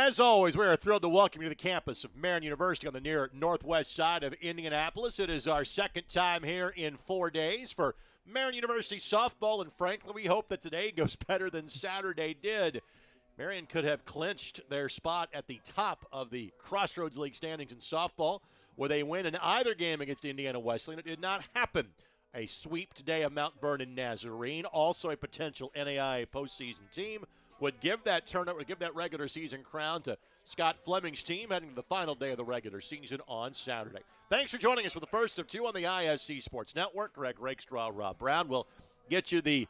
As always, we are thrilled to welcome you to the campus of Marian University on the near northwest side of Indianapolis. It is our second time here in 4 days for Marian University softball, and frankly, we hope that today goes better than Saturday did. Marian could have clinched their spot at the top of the Crossroads League standings in softball with a win in either game against Indiana Wesleyan. It did not happen. A sweep today of Mount Vernon Nazarene, also a potential NAIA postseason team, would give that tournament, would give that regular season crown to Scott Fleming's team heading to the final day of the regular season on Saturday. Thanks for joining us for the first of two on the ISC Sports Network. Greg Rakestraw, Rob Brown will get you the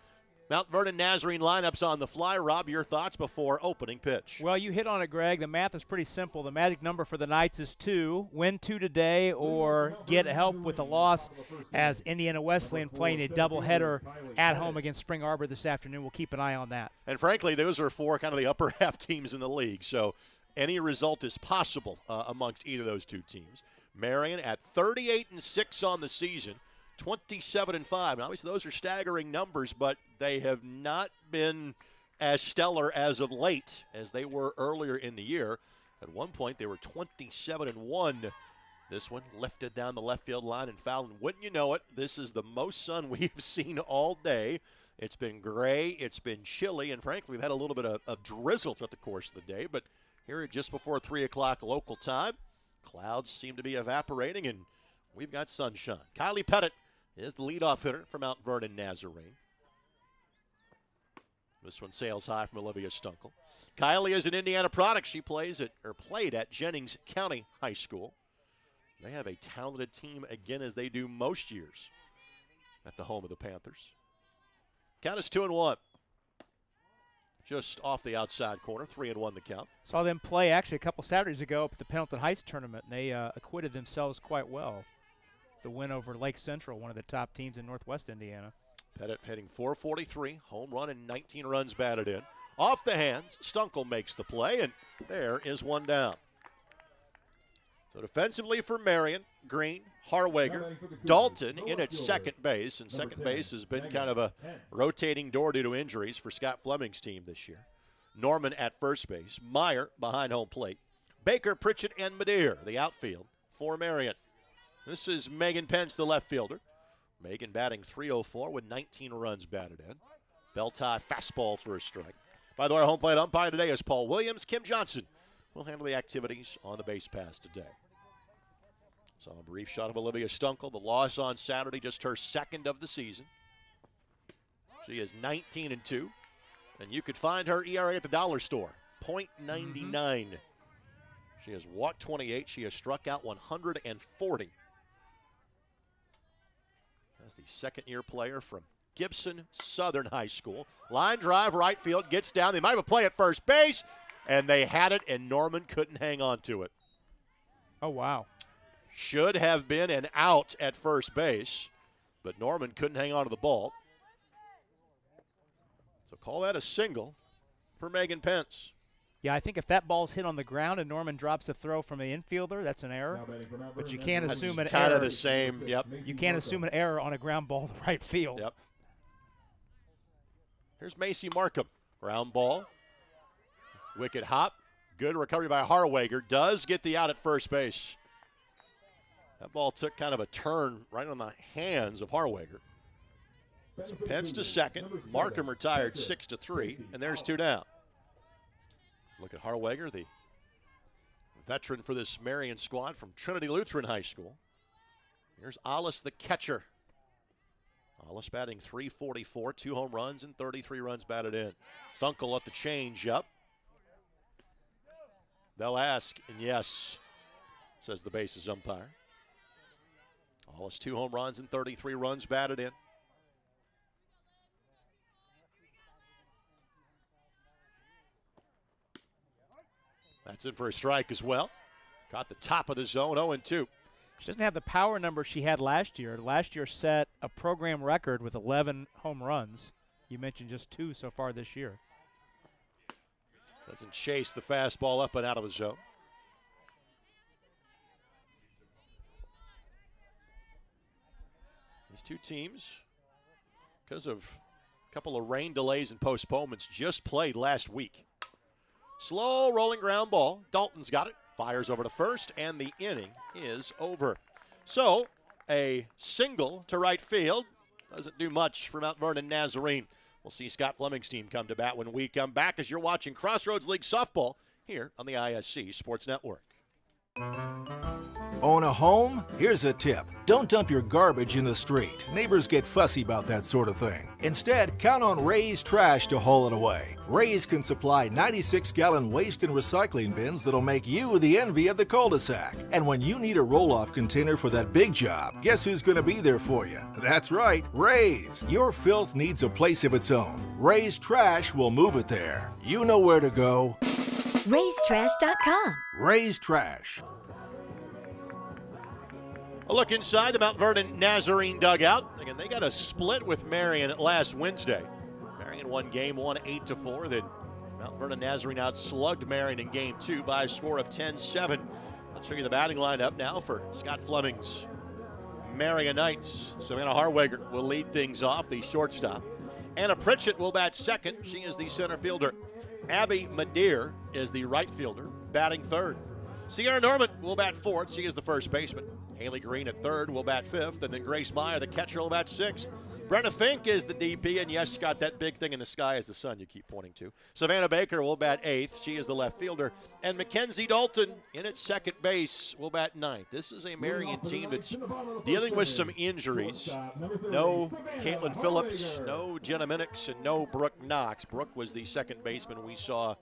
Mount Vernon Nazarene lineups on the fly. Rob, your thoughts before opening pitch? Well, you hit on it, Greg. The math is pretty simple. The magic number for the Knights is 2. Win 2 today or get help with a loss as Indiana Wesleyan playing a doubleheader at home against Spring Arbor this afternoon. We'll keep an eye on that. And frankly, those are four kind of the upper half teams in the league. So any result is possible amongst either of those two teams. Marian at 38-6 on the season. 27-5. Now, obviously, those are staggering numbers, but they have not been as stellar as of late as they were earlier in the year. At one point, they were 27-1. This one lifted down the left field line and fouled. And wouldn't you know it, this is the most sun we've seen all day. It's been gray, it's been chilly, and frankly, we've had a little bit of drizzle throughout the course of the day. But here, just before 3 o'clock local time, clouds seem to be evaporating, and we've got sunshine. Kylie Pettit is the leadoff hitter for Mount Vernon Nazarene. This one sails high from Olivia Stunkel. Kylie is an Indiana product. She played at Jennings County High School. They have a talented team again, as they do most years at the home of the Panthers. Count is 2-1. Just off the outside corner, 3-1 the count. Saw them play actually a couple Saturdays ago up at the Pendleton Heights tournament, and they acquitted themselves quite well. The win over Lake Central, one of the top teams in Northwest Indiana. Pettit hitting .443, home run and 19 runs batted in. Off the hands, Stunkel makes the play, and there is one down. So defensively for Marian, Green, Harwager, Dalton in at second base, and second base has been kind of a rotating door due to injuries for Scott Fleming's team this year. Norman at first base, Meyer behind home plate, Baker, Pritchett, and Madeir, the outfield for Marian. This is Megan Pence, the left fielder. Megan batting .304 with 19 runs batted in. Bell-tie fastball for a strike. By the way, our home plate umpire today is Paul Williams. Kim Johnson will handle the activities on the base pass today. So a brief shot of Olivia Stunkel. The loss on Saturday, just her second of the season. She is 19-2, and you could find her ERA at the dollar store, .99. She has walked 28. She has struck out 140. As the second-year player from Gibson Southern High School. Line drive, right field, gets down. They might have a play at first base, and they had it, and Norman couldn't hang on to it. Oh, wow. Should have been an out at first base, but Norman couldn't hang on to the ball. So call that a single for Megan Pence. Yeah, I think if that ball's hit on the ground and Norman drops a throw from an infielder, that's an error. But you can't assume an error. Kind of the same, yep. You can't assume an error on a ground ball to right field. Yep. Here's Macy Markham. Ground ball. Wicked hop. Good recovery by Harwager. Does get the out at first base. That ball took kind of a turn right on the hands of Harwager. So Pence to second. Markham retired 6-3, and there's 2 down. Look at Harwager, the veteran for this Marian squad from Trinity Lutheran High School. Here's Alice, the catcher. Alice batting .344, 2 home runs and 33 runs batted in. Stunkel at the change up. They'll ask, and yes, says the bases umpire. Alice 2 home runs and 33 runs batted in. That's in for a strike as well. Got the top of the zone, 0-2. She doesn't have the power number she had last year. Last year set a program record with 11 home runs. You mentioned just 2 so far this year. Doesn't chase the fastball up and out of the zone. These two teams, because of a couple of rain delays and postponements, just played last week. Slow rolling ground ball. Dalton's got it. Fires over to first, and the inning is over. So, a single to right field doesn't do much for Mount Vernon Nazarene. We'll see Scott Fleming's team come to bat when we come back as you're watching Crossroads League Softball here on the ISC Sports Network. Own a home? Here's a tip. Don't dump your garbage in the street. Neighbors get fussy about that sort of thing. Instead, count on Ray's Trash to haul it away. Ray's can supply 96-gallon waste and recycling bins that'll make you the envy of the cul-de-sac. And when you need a roll-off container for that big job, guess who's going to be there for you? That's right, Ray's. Your filth needs a place of its own. Ray's Trash will move it there. You know where to go. Ray'sTrash.com. Ray's Trash. A look inside the Mount Vernon Nazarene dugout. Again, they got a split with Marian last Wednesday. Marian won game 1 8-4. Then Mount Vernon Nazarene outslugged Marian in game 2 by a score of 10-7. I'll show you the batting lineup now for Scott Fleming's Marian Knights. Savannah Harwager will lead things off, the shortstop. Anna Pritchett will bat second. She is the center fielder. Abby Madeir is the right fielder, batting third. Sierra Norman will bat fourth. She is the first baseman. Haley Green at third will bat fifth. And then Grace Meyer, the catcher, will bat sixth. Brenna Fink is the DP. And yes, Scott, that big thing in the sky is the sun you keep pointing to. Savannah Baker will bat eighth. She is the left fielder. And Mackenzie Dalton in at second base will bat ninth. This is a Marian team that's dealing with some injuries. No Caitlin Phillips, no Jenna Minix, and no Brooke Knox. Brooke was the second baseman we saw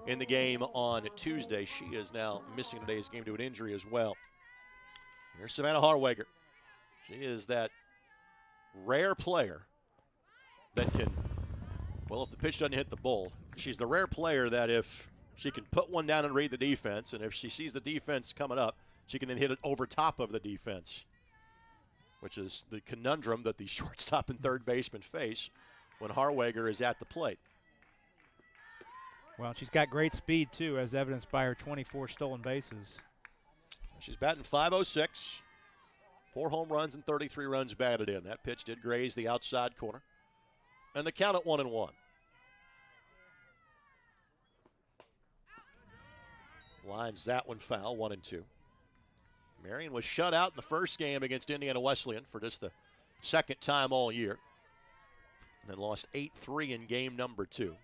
in the game on Tuesday. She is now missing today's game to an injury as well. Here's Savannah Harwager. She is that rare player that can, well, if the pitch doesn't hit the bull, she's the rare player that if she can put one down and read the defense, and if she sees the defense coming up, she can then hit it over top of the defense, which is the conundrum that the shortstop and third baseman face when Harwager is at the plate. Well, she's got great speed, too, as evidenced by her 24 stolen bases. She's batting .506, 4 home runs and 33 runs batted in. That pitch did graze the outside corner. And the count at 1-1. Lines that one foul, 1-2. Marian was shut out in the first game against Indiana Wesleyan for just the second time all year. And then lost 8-3 in game number 2.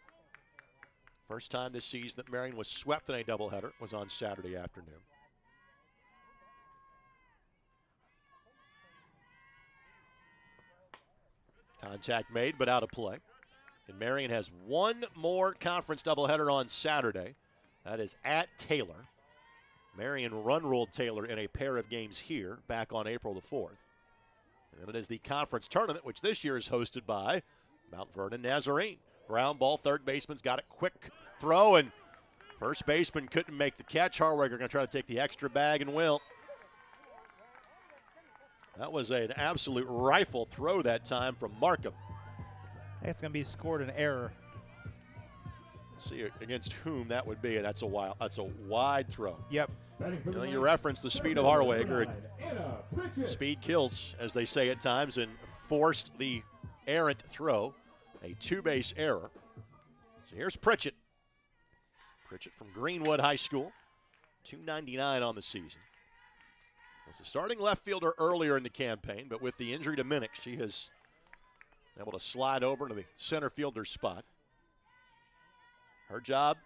First time this season that Marian was swept in a doubleheader was on Saturday afternoon. Contact made, but out of play. And Marian has one more conference doubleheader on Saturday. That is at Taylor. Marian run-ruled Taylor in a pair of games here back on April the 4th. And then it is the conference tournament, which this year is hosted by Mount Vernon Nazarene. Ground ball, third baseman's got a quick throw, and first baseman couldn't make the catch. Harwager going to try to take the extra bag and will. That was an absolute rifle throw that time from Markham. It's going to be scored an error. See against whom that would be, and that's a wide throw. Yep. You know, you reference the speed of Harwager, and speed kills, as they say at times, and forced the errant throw, a two-base error. So here's Pritchett. Pritchett from Greenwood High School, .299 on the season. Was a starting left fielder earlier in the campaign, but with the injury to Minix, she has been able to slide over into the center fielder spot. Her job,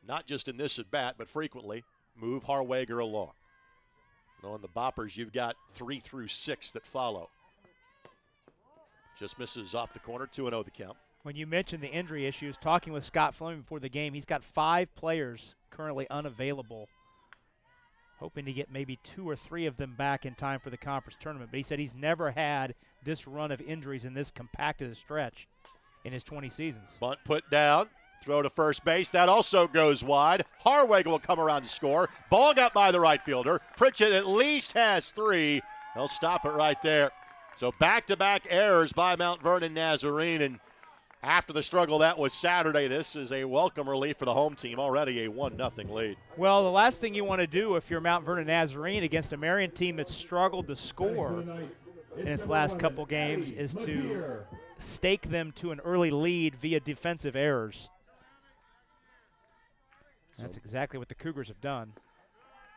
not just in this at bat, but frequently, move Harwager along. Knowing the boppers, you've got 3 through 6 that follow. Just misses off the corner, 2-0 the count. When you mentioned the injury issues, talking with Scott Fleming before the game, he's got 5 players currently unavailable, hoping to get maybe 2 or 3 of them back in time for the conference tournament. But he said he's never had this run of injuries in this compacted stretch in his 20 seasons. Bunt put down, throw to first base. That also goes wide. Harwager will come around to score. Ball got by the right fielder. Pritchett at least has 3. They'll stop it right there. So back-to-back errors by Mount Vernon Nazarene, and after the struggle that was Saturday, this is a welcome relief for the home team, already a 1-0 lead. Well, the last thing you want to do if you're Mount Vernon Nazarene against a Marian team that's struggled to score in its last couple games is to stake them to an early lead via defensive errors. That's exactly what the Cougars have done.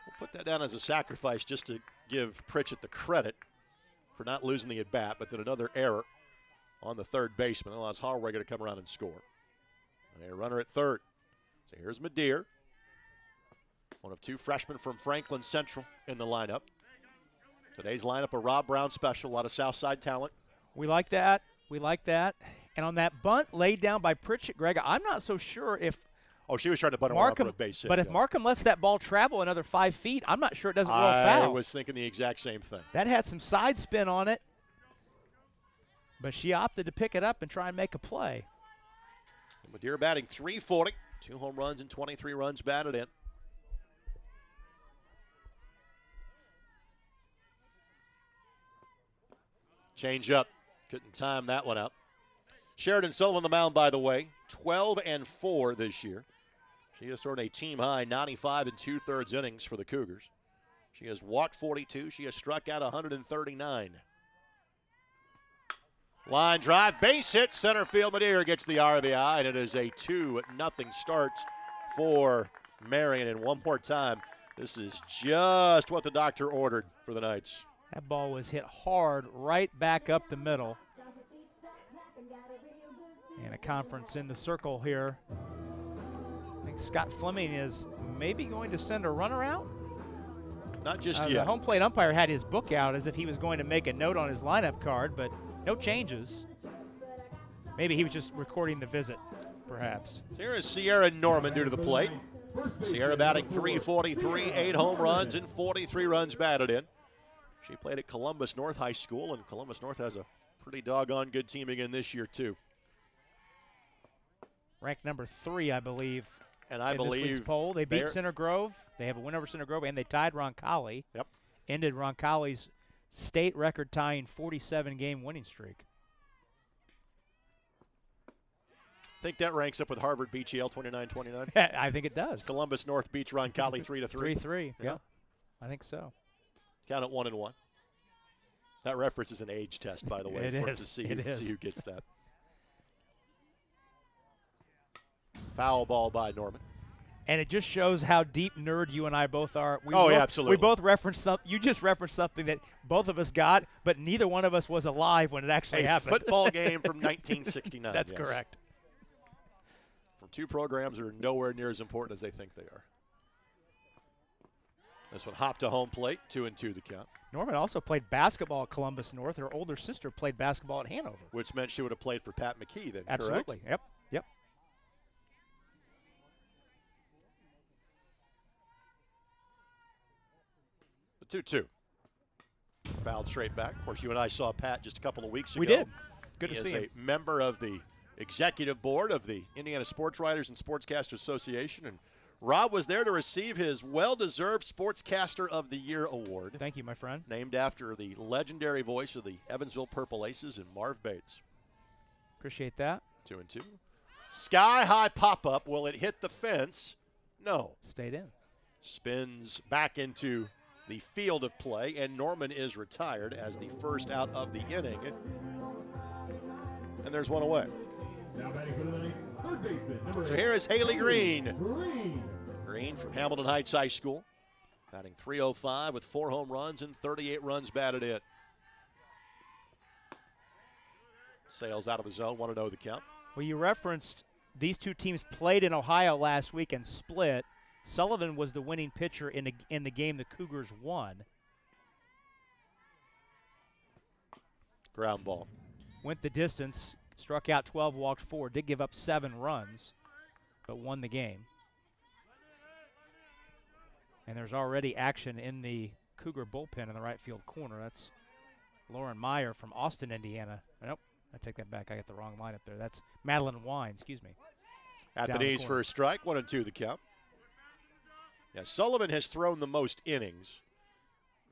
We'll put that down as a sacrifice just to give Pritchett the credit for not losing the at-bat, but then another error on the third baseman allows Harwegger to come around and score. And a runner at third. So here's Madeir, one of two freshmen from Franklin Central in the lineup. Today's lineup, a Rob Brown special, a lot of Southside talent. We like that. We like that. And on that bunt laid down by Pritchett, Greg, I'm not so sure if she was trying to bunt him around for a base hit. But if Markham lets that ball travel another 5 feet, I'm not sure it doesn't roll foul. I was thinking the exact same thing. That had some side spin on it, but she opted to pick it up and try and make a play. Madeir batting .340, 2 home runs and 23 runs batted in. Change up. Couldn't time that one up. Sheridan Sullivan on the mound, by the way, 12-4 this year. She has thrown a team-high 95 2/3 innings for the Cougars. She has walked 42. She has struck out 139. Line drive, base hit, center field. Madeir gets the RBI, and it is a 2-0 start for Marian. And one more time, this is just what the doctor ordered for the Knights. That ball was hit hard right back up the middle. And a conference in the circle here. I think Scott Fleming is maybe going to send a runner out. Not just yet. The home plate umpire had his book out as if he was going to make a note on his lineup card, but no changes. Maybe he was just recording the visit, perhaps. So here is Sierra Norman due to the plate. Sierra batting .343, 8 home runs and 43 runs batted in. She played at Columbus North High School, and Columbus North has a pretty doggone good team again this year, too. Ranked number 3, I believe. And I believe this week's poll. They beat Center Grove. They have a win over Center Grove, and they tied Roncalli. Yep. Ended Roncalli's state record tying 47-game winning streak. Think that ranks up with Harvard beat Yale 29-29? I think it does. Columbus North beats Roncalli 3-3. 3-3. Yeah. I think so. Count it 1-1. That reference is an age test, by the way, to see who gets that. Foul ball by Norman. And it just shows how deep nerd you and I both are. Absolutely. We both referenced something. You just referenced something that both of us got, but neither one of us was alive when it actually happened. Football game from 1969. That's correct. From two programs that are nowhere near as important as they think they are. This one hopped to home plate, 2-2 the count. Norman also played basketball at Columbus North. Her older sister played basketball at Hanover. Which meant she would have played for Pat McKee then, Absolutely. Correct? Yep. The 2-2. Fouled straight back. Of course, you and I saw Pat just a couple of weeks ago. We did. Good to see him. He is a member of the executive board of the Indiana Sports Writers and Sportscasters Association, and Rob was there to receive his well-deserved Sportscaster of the Year award. Thank you, my friend. Named after the legendary voice of the Evansville Purple Aces and Marv Bates. Appreciate that. 2-2. Sky-high pop-up. Will it hit the fence? No. Stayed in. Spins back into the field of play, and Norman is retired as the first out of the inning. And there's one away. Now batting for the Knights, third baseman, So here is Haley Green. Green from Hamilton Heights High School, batting .305 with 4 home runs and 38 runs batted in. Sails out of the zone, 1-0 the count. Well, you referenced these two teams played in Ohio last week and split. Sullivan was the winning pitcher in the game the Cougars won. Ground ball. Went the distance, struck out 12, walked 4, did give up 7 runs, but won the game. And there's already action in the Cougar bullpen in the right field corner. That's Lauren Meyer from Austin, Indiana. Nope, I take that back. I got the wrong line up there. That's Madeline Wine, excuse me. At the knees for a strike, 1-2 the count. Yeah, Sullivan has thrown the most innings.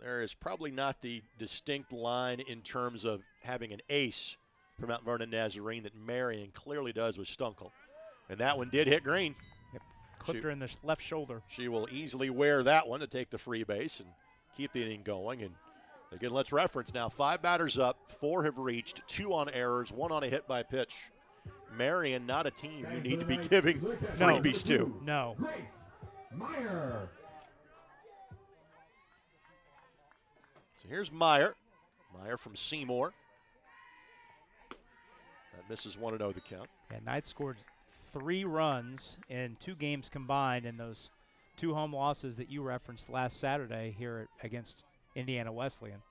There is probably not the distinct line in terms of having an ace from Mount Vernon Nazarene that Marian clearly does with Stunkel. And that one did hit Green. Yep, clipped her in the left shoulder. She will easily wear that one to take the free base and keep the inning going. And again, let's reference now, 5 batters up, 4 have reached, 2 on errors, 1 on a hit by pitch. Marian, not a team you need to be giving freebies to. No. Meyer. So here's Meyer. Meyer from Seymour. That misses 1-0 the count. Yeah, Knights scored 3 runs in 2 games combined in those 2 home losses that you referenced last Saturday here against Indiana Wesleyan.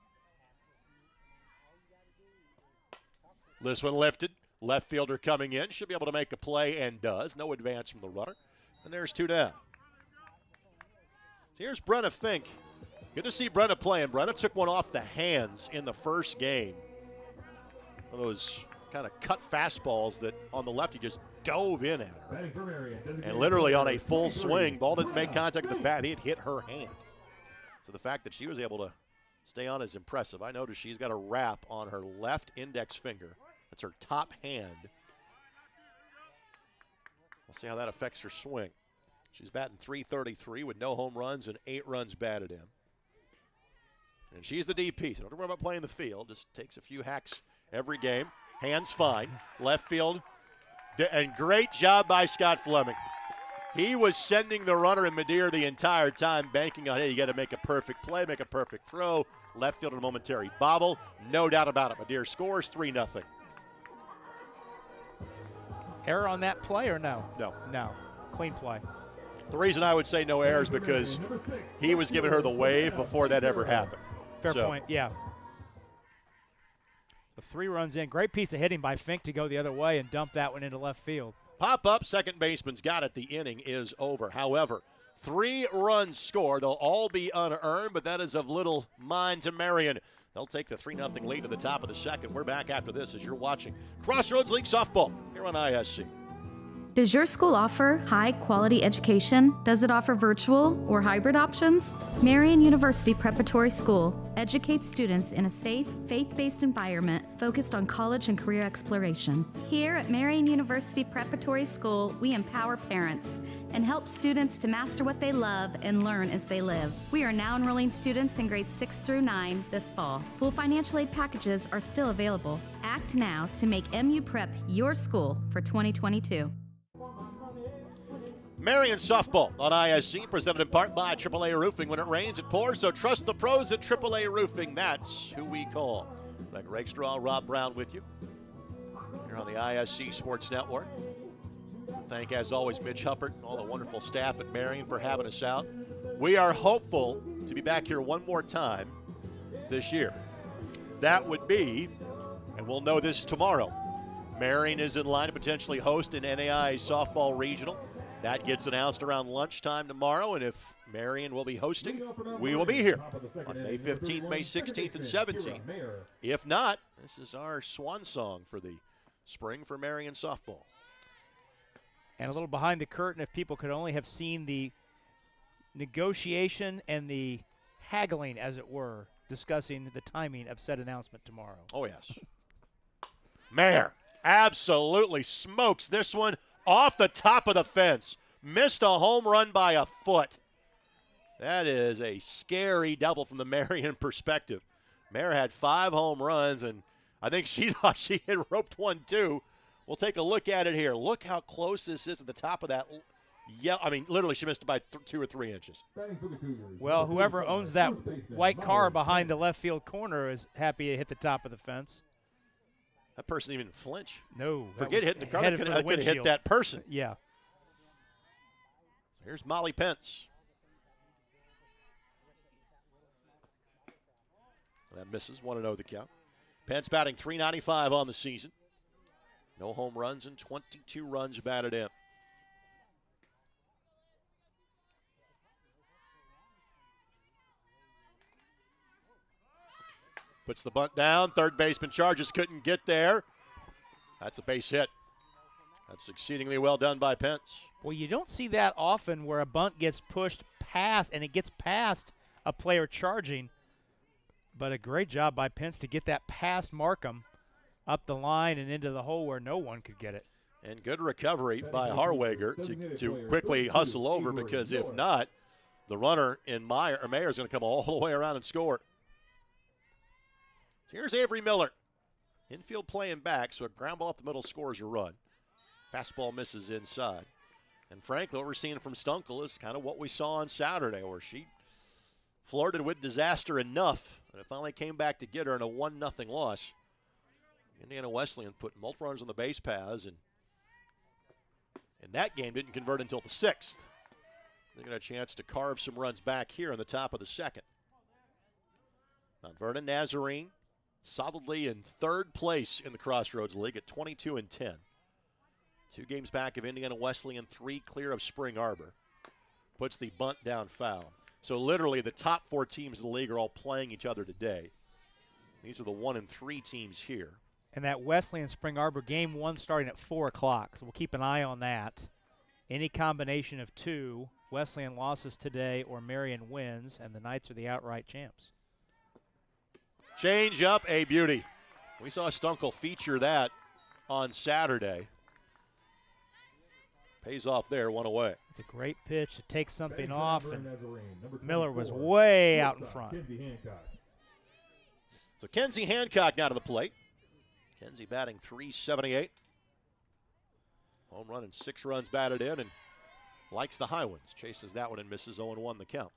This one lifted. Left fielder coming in. Should be able to make a play and does. No advance from the runner. And there's 2 down. So here's Brenna Fink. Good to see Brenna playing. Brenna took one off the hands in the first game. One of those kind of cut fastballs that on the left he just dove in at her. Batting for Marian. And literally on a full swing, ball didn't make contact with the bat. It hit her hand. So the fact that she was able to stay on is impressive. I noticed she's got a wrap on her left index finger. That's her top hand. We'll see how that affects her swing. She's batting .333 with no home runs and 8 runs batted in. And she's the DP, so don't worry about playing the field. Just takes a few hacks every game. Hands fine. Left field. And great job by Scott Fleming. He was sending the runner in Madeira the entire time, banking on, hey, you got to make a perfect play, make a perfect throw. Left field, a momentary bobble. No doubt about it. Madeira scores 3-0. Error on that play or no? No. No. Clean play. The reason I would say no error is because he was giving her the wave before that ever happened. Fair point, yeah. The 3 runs in. Great piece of hitting by Fink to go the other way and dump that one into left field. Pop up, second baseman's got it. The inning is over. However, 3 runs scored. They'll all be unearned, but that is of little mind to Marian. They'll take the 3-0 lead to the top of the second. We're back after this as you're watching Crossroads League Softball here on ISC. Does your school offer high-quality education? Does it offer virtual or hybrid options? Marian University Preparatory School educates students in a safe, faith-based environment focused on college and career exploration. Here at Marian University Preparatory School, we empower parents and help students to master what they love and learn as they live. We are now enrolling students in grades 6 through 9 this fall. Full financial aid packages are still available. Act now to make MU Prep your school for 2022. Marian Softball on ISC, presented in part by AAA Roofing. When it rains, it pours, so trust the pros at AAA Roofing. That's who we call. Like Greg Straw, Rob Brown with you here on the ISC Sports Network. Thank, as always, Mitch Huppert and all the wonderful staff at Marian for having us out. We are hopeful to be back here one more time this year. That would be, and we'll know this tomorrow, Marian is in line to potentially host an NAIA softball regional. That gets announced around lunchtime tomorrow, and if Marian will be hosting, we will be here on May 15th, May 16th, and 17th. If not, this is our swan song for the spring for Marian softball. And a little behind the curtain, if people could only have seen the negotiation and the haggling, as it were, discussing the timing of said announcement tomorrow. Oh, yes. Mayer absolutely smokes this one off the top of the fence. Missed a home run by a foot. That is a scary double from the Marian perspective. Mayer had 5 home runs, and I think she thought she had roped one too. We'll take a look at it here. Look how close this is at the top of that. Yeah, I mean, literally she missed it by 2 or 3 inches. Well, whoever owns that white car behind the left field corner is happy to hit the top of the fence. That person didn't even flinch. No. Forget hitting the car. I could have hit that person. Yeah. So here's Molly Pence. That misses. 1-0 the count. Pence batting .395 on the season. No home runs and 22 runs batted in. Puts the bunt down. Third baseman charges, couldn't get there. That's a base hit. That's exceedingly well done by Pence. Well, you don't see that often where a bunt gets pushed past and it gets past a player charging. But a great job by Pence to get that past Markham up the line and into the hole where no one could get it. And good recovery by Harwager to quickly hustle over, because if not, the runner in Mayer is going to come all the way around and score. Here's Avery Miller. Infield playing back, so a ground ball up the middle scores a run. Fastball misses inside. And frankly, what we're seeing from Stunkel is kind of what we saw on Saturday, where she flirted with disaster enough, and it finally came back to get her in a 1-0 loss. Indiana Wesleyan put multiple runners on the base paths, and that game didn't convert until the 6th. They got a chance to carve some runs back here in the top of the 2nd. Mount Vernon Nazarene solidly in 3rd place in the Crossroads League at 22-10. 2 games back of Indiana Wesleyan, 3 clear of Spring Arbor. Puts the bunt down foul. So literally the top 4 teams in the league are all playing each other today. These are the 1 and 3 teams here. And that Wesleyan Spring Arbor game 1 starting at 4 o'clock. So we'll keep an eye on that. Any combination of 2, Wesleyan losses today or Marian wins, and the Knights are the outright champs. Change up, a beauty. We saw Stunkel feature that on Saturday. Pays off there, 1 away. It's a great pitch to take something off, and Miller was way out in front. So Kenzie Hancock now to the plate. Kenzie batting .378. Home run and 6 runs batted in, and likes the high ones. Chases that one and misses 0-1 the count.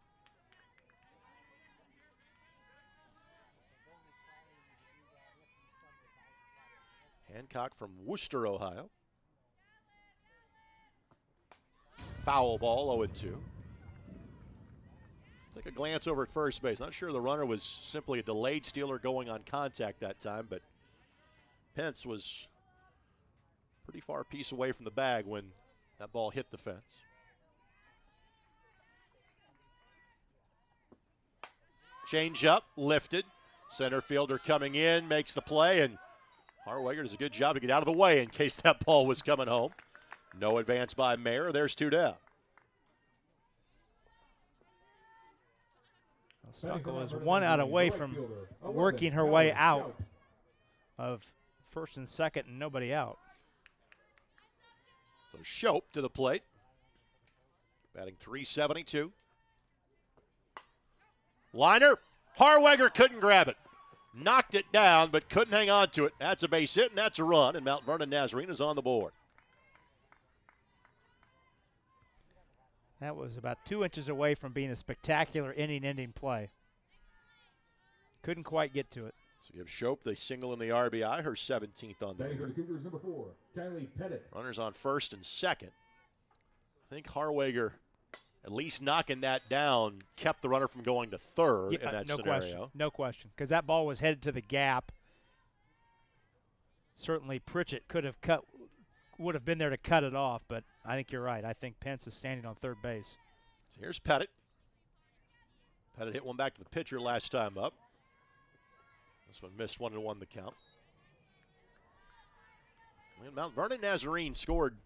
Hancock from Worcester, Ohio. Foul ball, 0-2. Take a glance over at first base. Not sure the runner was simply a delayed stealer going on contact that time, but Pence was pretty far a piece away from the bag when that ball hit the fence. Change up, lifted. Center fielder coming in, makes the play, and Harwager does a good job to get out of the way in case that ball was coming home. No advance by Mayer. There's 2 down. Stunkel is 1 out away from working her way out of 1st and 2nd and nobody out. So Shope to the plate. Batting .372. Liner. Harwager couldn't grab it. Knocked it down, but couldn't hang on to it. That's a base hit, and that's a run, and Mount Vernon Nazarene is on the board. That was about 2 inches away from being a spectacular inning-ending play. Couldn't quite get to it. So give Shope the single in the RBI, her 17th on the year. Number 4, Kylie Pettit. Runners on 1st and 2nd. I think Harwager, at least knocking that down, kept the runner from going to 3rd in that scenario. No question, because that ball was headed to the gap. Certainly Pritchett would have been there to cut it off, but I think you're right. I think Pence is standing on 3rd base. So here's Pettit. Pettit hit one back to the pitcher last time up. This one missed 1-1 the count. And Mount Vernon Nazarene scored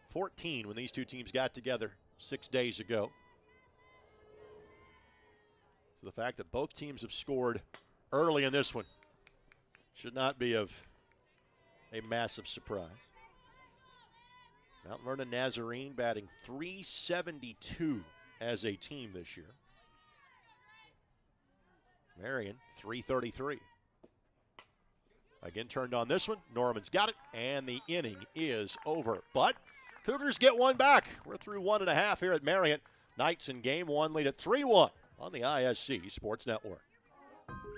14 when these 2 teams got together 6 days ago. So the fact that both teams have scored early in this one should not be of a massive surprise. Mount Vernon Nazarene batting .372 as a team this year. Marian, .333. Again turned on this one. Norman's got it, and the inning is over. But Cougars get one back. We're through 1.5 here at Marian. Knights in game 1 lead at 3-1 on the ISC Sports Network.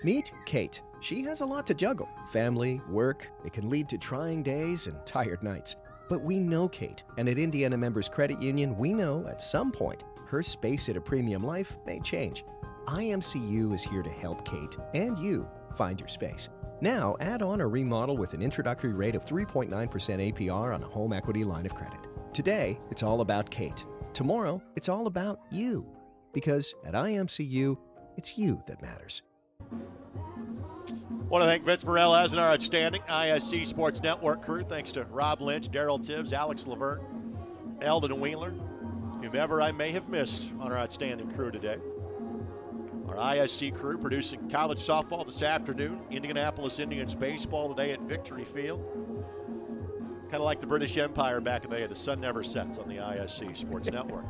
Meet Kate. She has a lot to juggle. Family, work. It can lead to trying days and tired nights. But we know Kate, and at Indiana Members Credit Union, we know at some point her space at a premium life may change. IMCU is here to help Kate and you find your space. Now, add on or remodel with an introductory rate of 3.9% APR on a home equity line of credit. Today, it's all about Kate. Tomorrow, it's all about you. Because at IMCU, it's you that matters. Want to thank Vince Morales and our outstanding ISC Sports Network crew. Thanks to Rob Lynch, Daryl Tibbs, Alex Laverne, Eldon Wheeler, whomever I may have missed on our outstanding crew today. Our ISC crew producing college softball this afternoon. Indianapolis Indians baseball today at Victory Field. Kind of like the British Empire back in the day. The sun never sets on the ISC Sports Network.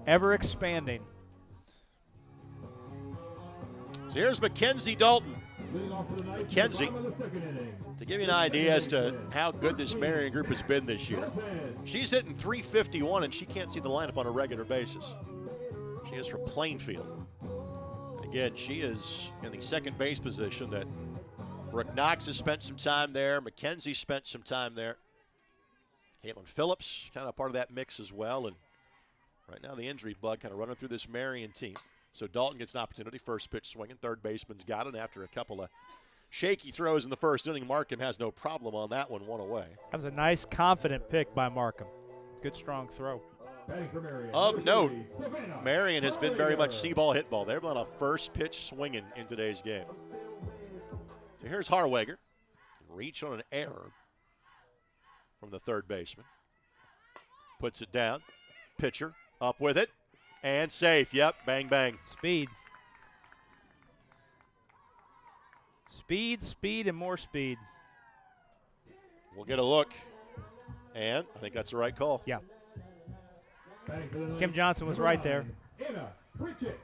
Ever expanding. So here's Mackenzie Dalton. McKenzie, to give you an idea as to how good this Marian group has been this year, she's hitting .351, and she can't see the lineup on a regular basis. She is from Plainfield. And again, she is in the second base position that Brooke Knox has spent some time there. McKenzie spent some time there. Caitlin Phillips, kind of part of that mix as well. And right now the injury bug kind of running through this Marian team. So Dalton gets an opportunity, first pitch swinging. Third baseman's got it after a couple of shaky throws in the first inning. Markham has no problem on that one away. That was a nice, confident pick by Markham. Good, strong throw. Of note, Marian has been very much see-ball, hit-ball. They've been on a first pitch swinging in today's game. So here's Harwager. Reach on an error from the third baseman. Puts it down. Pitcher up with it. And safe. Yep. Bang, bang. Speed. Speed, speed, and more speed. We'll get a look. And I think that's the right call. Yeah. Kim Johnson was right there.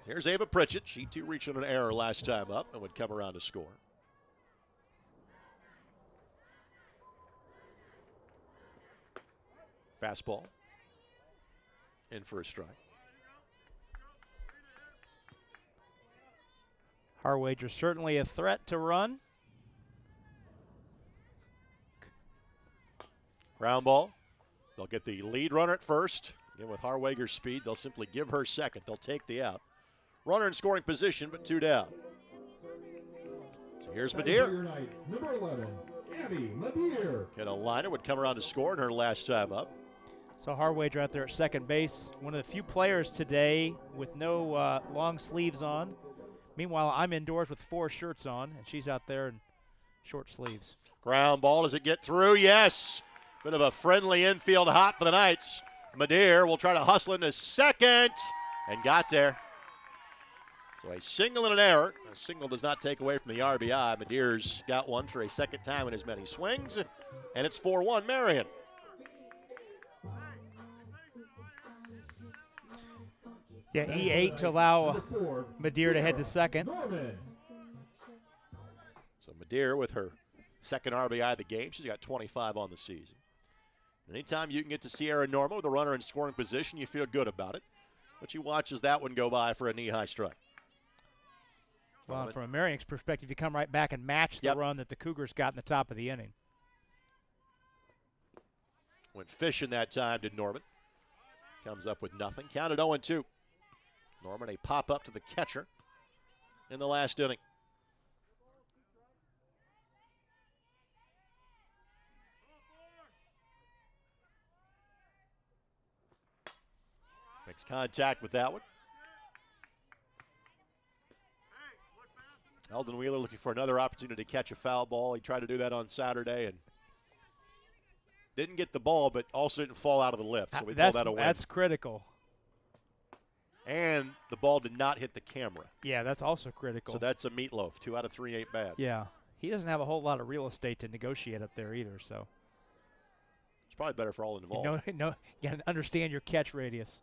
Here's Ava Pritchett. She too reached on an error last time up and would come around to score. Fastball. In for a strike. Harwager certainly a threat to run. Ground ball. They'll get the lead runner at first. Again, with Harwager's speed, they'll simply give her second. They'll take the out. Runner in scoring position, but two down. So here's Madeir. Number 11, Abby Madeir. Carolina would come around to score in her last time up. So Harwager out there at second base. One of the few players today with no long sleeves on. Meanwhile, I'm indoors with 4 shirts on, and she's out there in short sleeves. Ground ball, does it get through? Yes. Bit of a friendly infield hop for the Knights. Madeir will try to hustle into second, and got there. So a single and an error. A single does not take away from the RBI. Madeir's got one for a second time in as many swings, and it's 4-1 Marian. Yeah, E8 to allow Madeir to head to second. So Madeir with her second RBI of the game. She's got 25 on the season. Anytime you can get to Sierra Norma with a runner in scoring position, you feel good about it. But she watches that one go by for a knee-high strike. Well, from a Marian's perspective, you come right back and match the run that the Cougars got in the top of the inning. Went fishing that time, did Norman. Comes up with nothing. Counted 0-2. Norman, a pop-up to the catcher in the last inning. Makes contact with that one. Eldon Wheeler looking for another opportunity to catch a foul ball. He tried to do that on Saturday and didn't get the ball, but also didn't fall out of the lift. So we call that a win. That's critical. And the ball did not hit the camera. Yeah, that's also critical. So that's a meatloaf. 2 out of 3 ain't bad. Yeah. He doesn't have a whole lot of real estate to negotiate up there either, so. It's probably better for all involved. You got to understand your catch radius.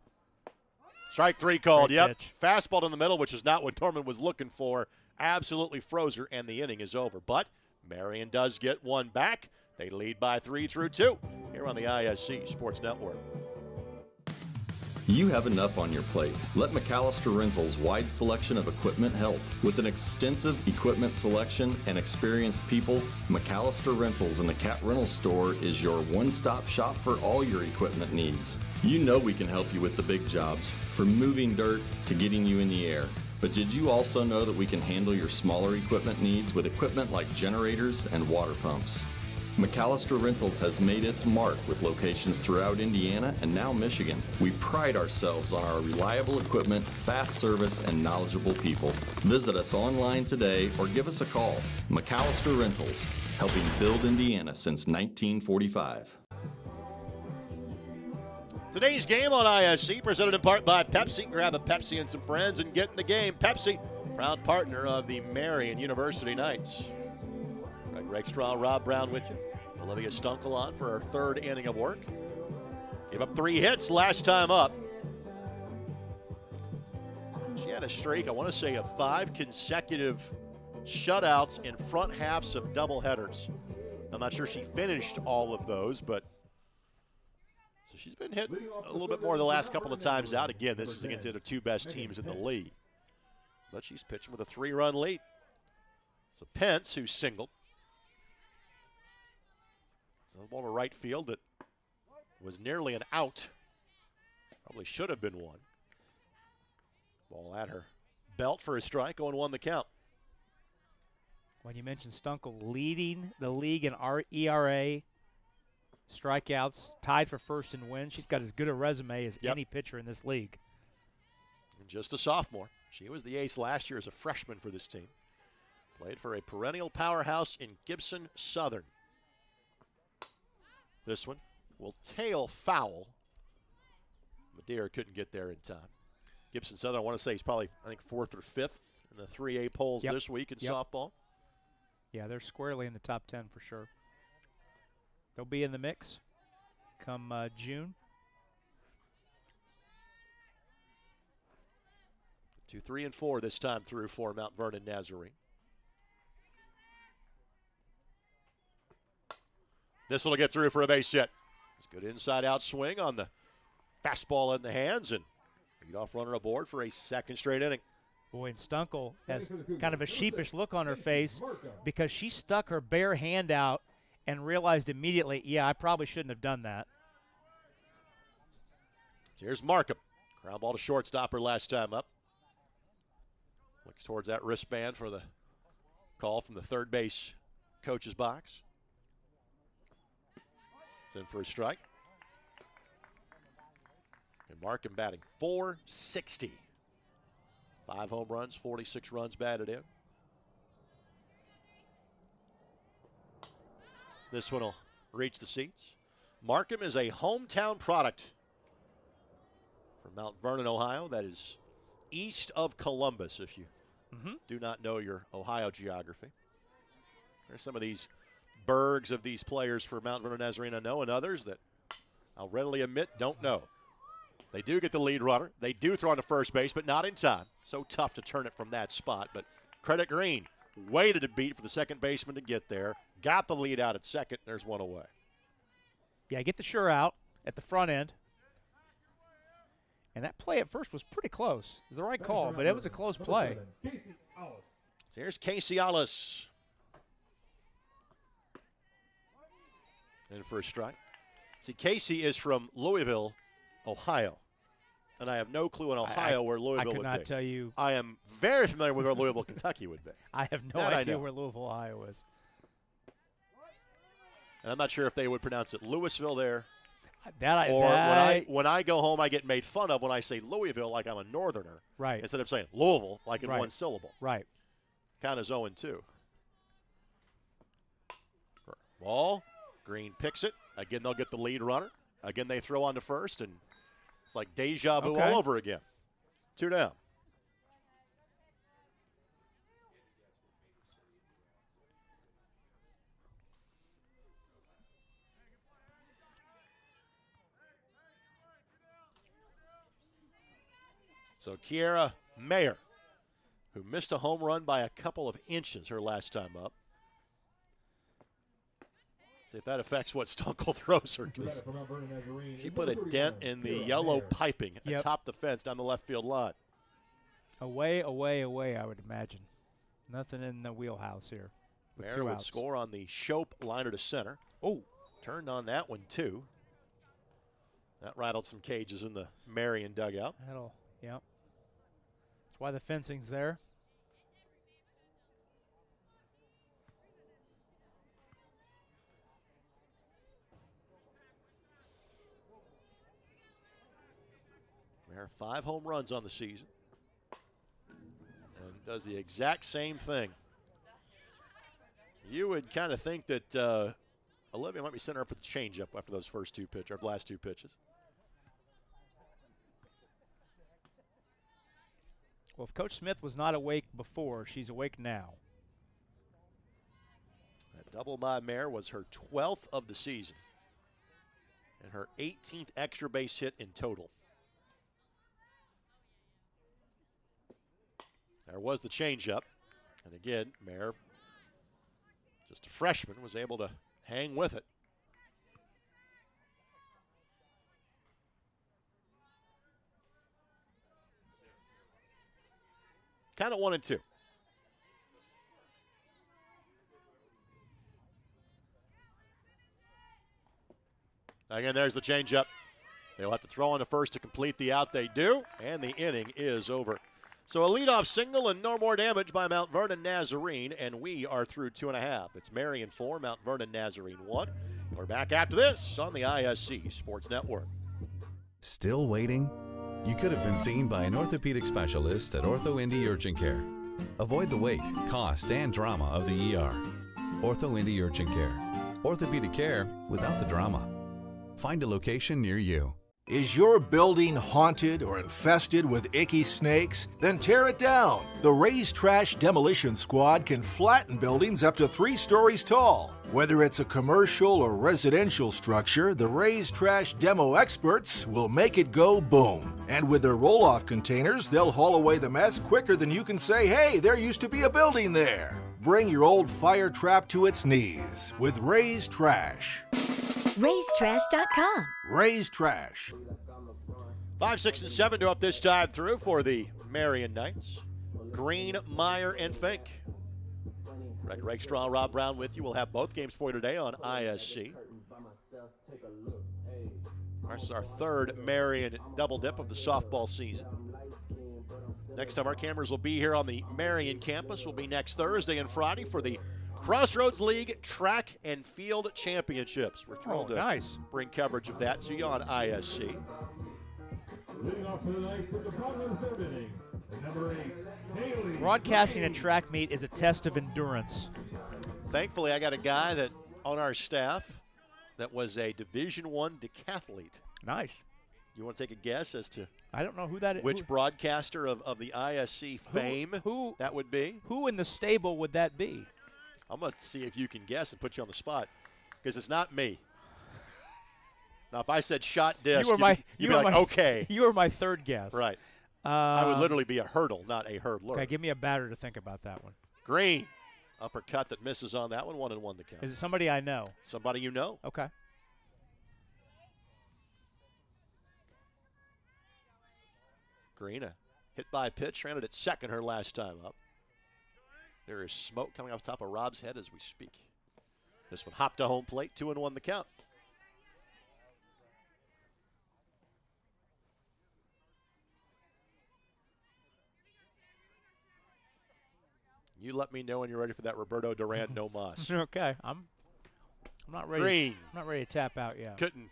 Strike 3 called. Great Yep. pitch. Fastball in the middle, which is not what Norman was looking for. Absolutely froze her, and the inning is over. But Marian does get one back. They lead by 3 through 2 here on the ISC Sports Network. You have enough on your plate. Let McAllister Rentals' wide selection of equipment help. With an extensive equipment selection and experienced people, McAllister Rentals in the Cat Rental Store is your one-stop shop for all your equipment needs. You know we can help you with the big jobs, from moving dirt to getting you in the air. But did you also know that we can handle your smaller equipment needs with equipment like generators and water pumps? McAllister Rentals has made its mark with locations throughout Indiana and now Michigan. We pride ourselves on our reliable equipment, fast service, and knowledgeable people. Visit us online today or give us a call. McAllister Rentals, helping build Indiana since 1945. Today's game on ISC, presented in part by Pepsi. Grab a Pepsi and some friends and get in the game. Pepsi, proud partner of the Marian University Knights. Greg Rakestraw, Rob Brown with you. Olivia Stunkel on for her third inning of work. Gave up 3 hits last time up. She had a streak, I want to say, of 5 consecutive shutouts in front halves of doubleheaders. I'm not sure she finished all of those, but so she's been hit a little bit more the last couple of times out. Again, this is against the two best teams in the league. But she's pitching with a 3-run lead. So Pence, who singled. So the ball to right field that was nearly an out. Probably should have been one. Ball at her belt for a strike, 0-1 the count. When you mentioned Stunkel leading the league in ERA, strikeouts, tied for first in wins, she's got as good a resume as any pitcher in this league. And just a sophomore. She was the ace last year as a freshman for this team. Played for a perennial powerhouse in Gibson Southern. This one will tail foul. Madeira couldn't get there in time. Gibson Southern, I want to say he's probably, I think, 4th or 5th in the 3A polls this week in softball. Yeah, they're squarely in the top 10 for sure. They'll be in the mix come June. 2, 3, and 4 this time through for Mount Vernon Nazarene. This will get through for a base hit. It's a good inside-out swing on the fastball in the hands, and leadoff runner aboard for a second straight inning. Boy, and Stunkel has kind of a sheepish look on her face because she stuck her bare hand out and realized immediately, yeah, I probably shouldn't have done that. Here's Markham. Ground ball to shortstop her last time up. Looks towards that wristband for the call from the third base coach's box. It's in for a strike. And Markham batting .460. 5 home runs, 46 runs batted in. This one will reach the seats. Markham is a hometown product from Mount Vernon, Ohio. That is east of Columbus, if you do not know your Ohio geography. There's some of these burgs of these players for Mount Vernon Nazarene I know, and others that I'll readily admit don't know. They do get the lead runner. They do throw on to first base, but not in time. So tough to turn it from that spot. But Credit Green waited to beat for the second baseman to get there. Got the lead out at second. There's one away. Yeah, get the sure out at the front end. And that play at first was pretty close. It was the right call, but it was a close play. So here's Casey Alice. In for a strike. See, Casey is from Louisville, Ohio. And I have no clue in Ohio where Louisville would be. I could not tell you. I am very familiar with where Louisville, Kentucky would be. I have no idea where Louisville, Ohio is. And I'm not sure if they would pronounce it Louisville there. When I go home, I get made fun of when I say Louisville like I'm a northerner. Right. Instead of saying Louisville like in one syllable. Right. Count is 0-2. Ball. Green picks it. Again, they'll get the lead runner. Again, they throw on to first, and it's like deja vu all over again. 2 down. So Kiera Mayer, who missed a home run by a couple of inches her last time up. See if that affects what Stunkel throws her. She put a dent in the yellow piping atop the fence down the left field line. Away, away, away, I would imagine. Nothing in the wheelhouse here. Mayer would score on the Shope liner to center. Oh, turned on that one too. That rattled some cages in the Marian dugout. Yep. That's why the fencing's there. Mayer 5 home runs on the season. And does the exact same thing. You would kind of think that Olivia might be sending her up with the changeup after those last two pitches. Well, if Coach Smith was not awake before, she's awake now. That double by Mayer was her 12th of the season and her 18th extra base hit in total. There was the changeup. And again, Mayer, just a freshman, was able to hang with it. Kind of 1-2. Again, there's the changeup. They'll have to throw on the first to complete the out. They do, and the inning is over. So a leadoff single and no more damage by Mount Vernon Nazarene, and we are through 2.5. It's Marian 4, Mount Vernon Nazarene 1. We're back after this on the ISC Sports Network. Still waiting? You could have been seen by an orthopedic specialist at Ortho Indy Urgent Care. Avoid the wait, cost, and drama of the ER. Ortho Indy Urgent Care. Orthopedic care without the drama. Find a location near you. Is your building haunted or infested with icky snakes? Then tear it down. The Raised Trash Demolition Squad can flatten buildings up to 3 stories tall. Whether it's a commercial or residential structure, the Raised Trash Demo experts will make it go boom. And with their roll-off containers, they'll haul away the mess quicker than you can say, hey, there used to be a building there. Bring your old fire trap to its knees with Raised Trash. RaisedTrash.com. Raised Trash. 5, 6, and 7 to up this time through for the Marian Knights. Green, Meyer, and Fink. Greg Rakestraw, Rob Brown with you. We'll have both games for you today on ISC. This is our third Marian double dip of the softball season. Next time our cameras will be here on the Marian campus will be next Thursday and Friday for the Crossroads League Track and Field Championships. We're thrilled to bring coverage of that to you on ISC. Leading off for the Knights at the bottom of the 3rd inning, number 8, Haley. Broadcasting a track meet is a test of endurance. Thankfully, I got a guy that on our staff that was a Division I decathlete. Nice. You want to take a guess as to I don't know who that is. Which broadcaster of the ISC fame who that would be? Who in the stable would that be? I'm going to see if you can guess and put you on the spot, because it's not me. Now, if I said shot disc, you'd be like, okay. You were my third guess. Right. I would literally be a hurdle, not a hurdler. Okay, give me a batter to think about that one. Green. Uppercut that misses on that one. 1-1 the count. Is it somebody I know? Somebody you know. Okay. Green, a hit by pitch, ran it at second her last time up. There is smoke coming off the top of Rob's head as we speak. This one hopped to home plate, 2-1 the count. You let me know when you're ready for that Roberto Duran no mas. Okay, I'm not ready. Green. I'm not ready to tap out yet. Couldn't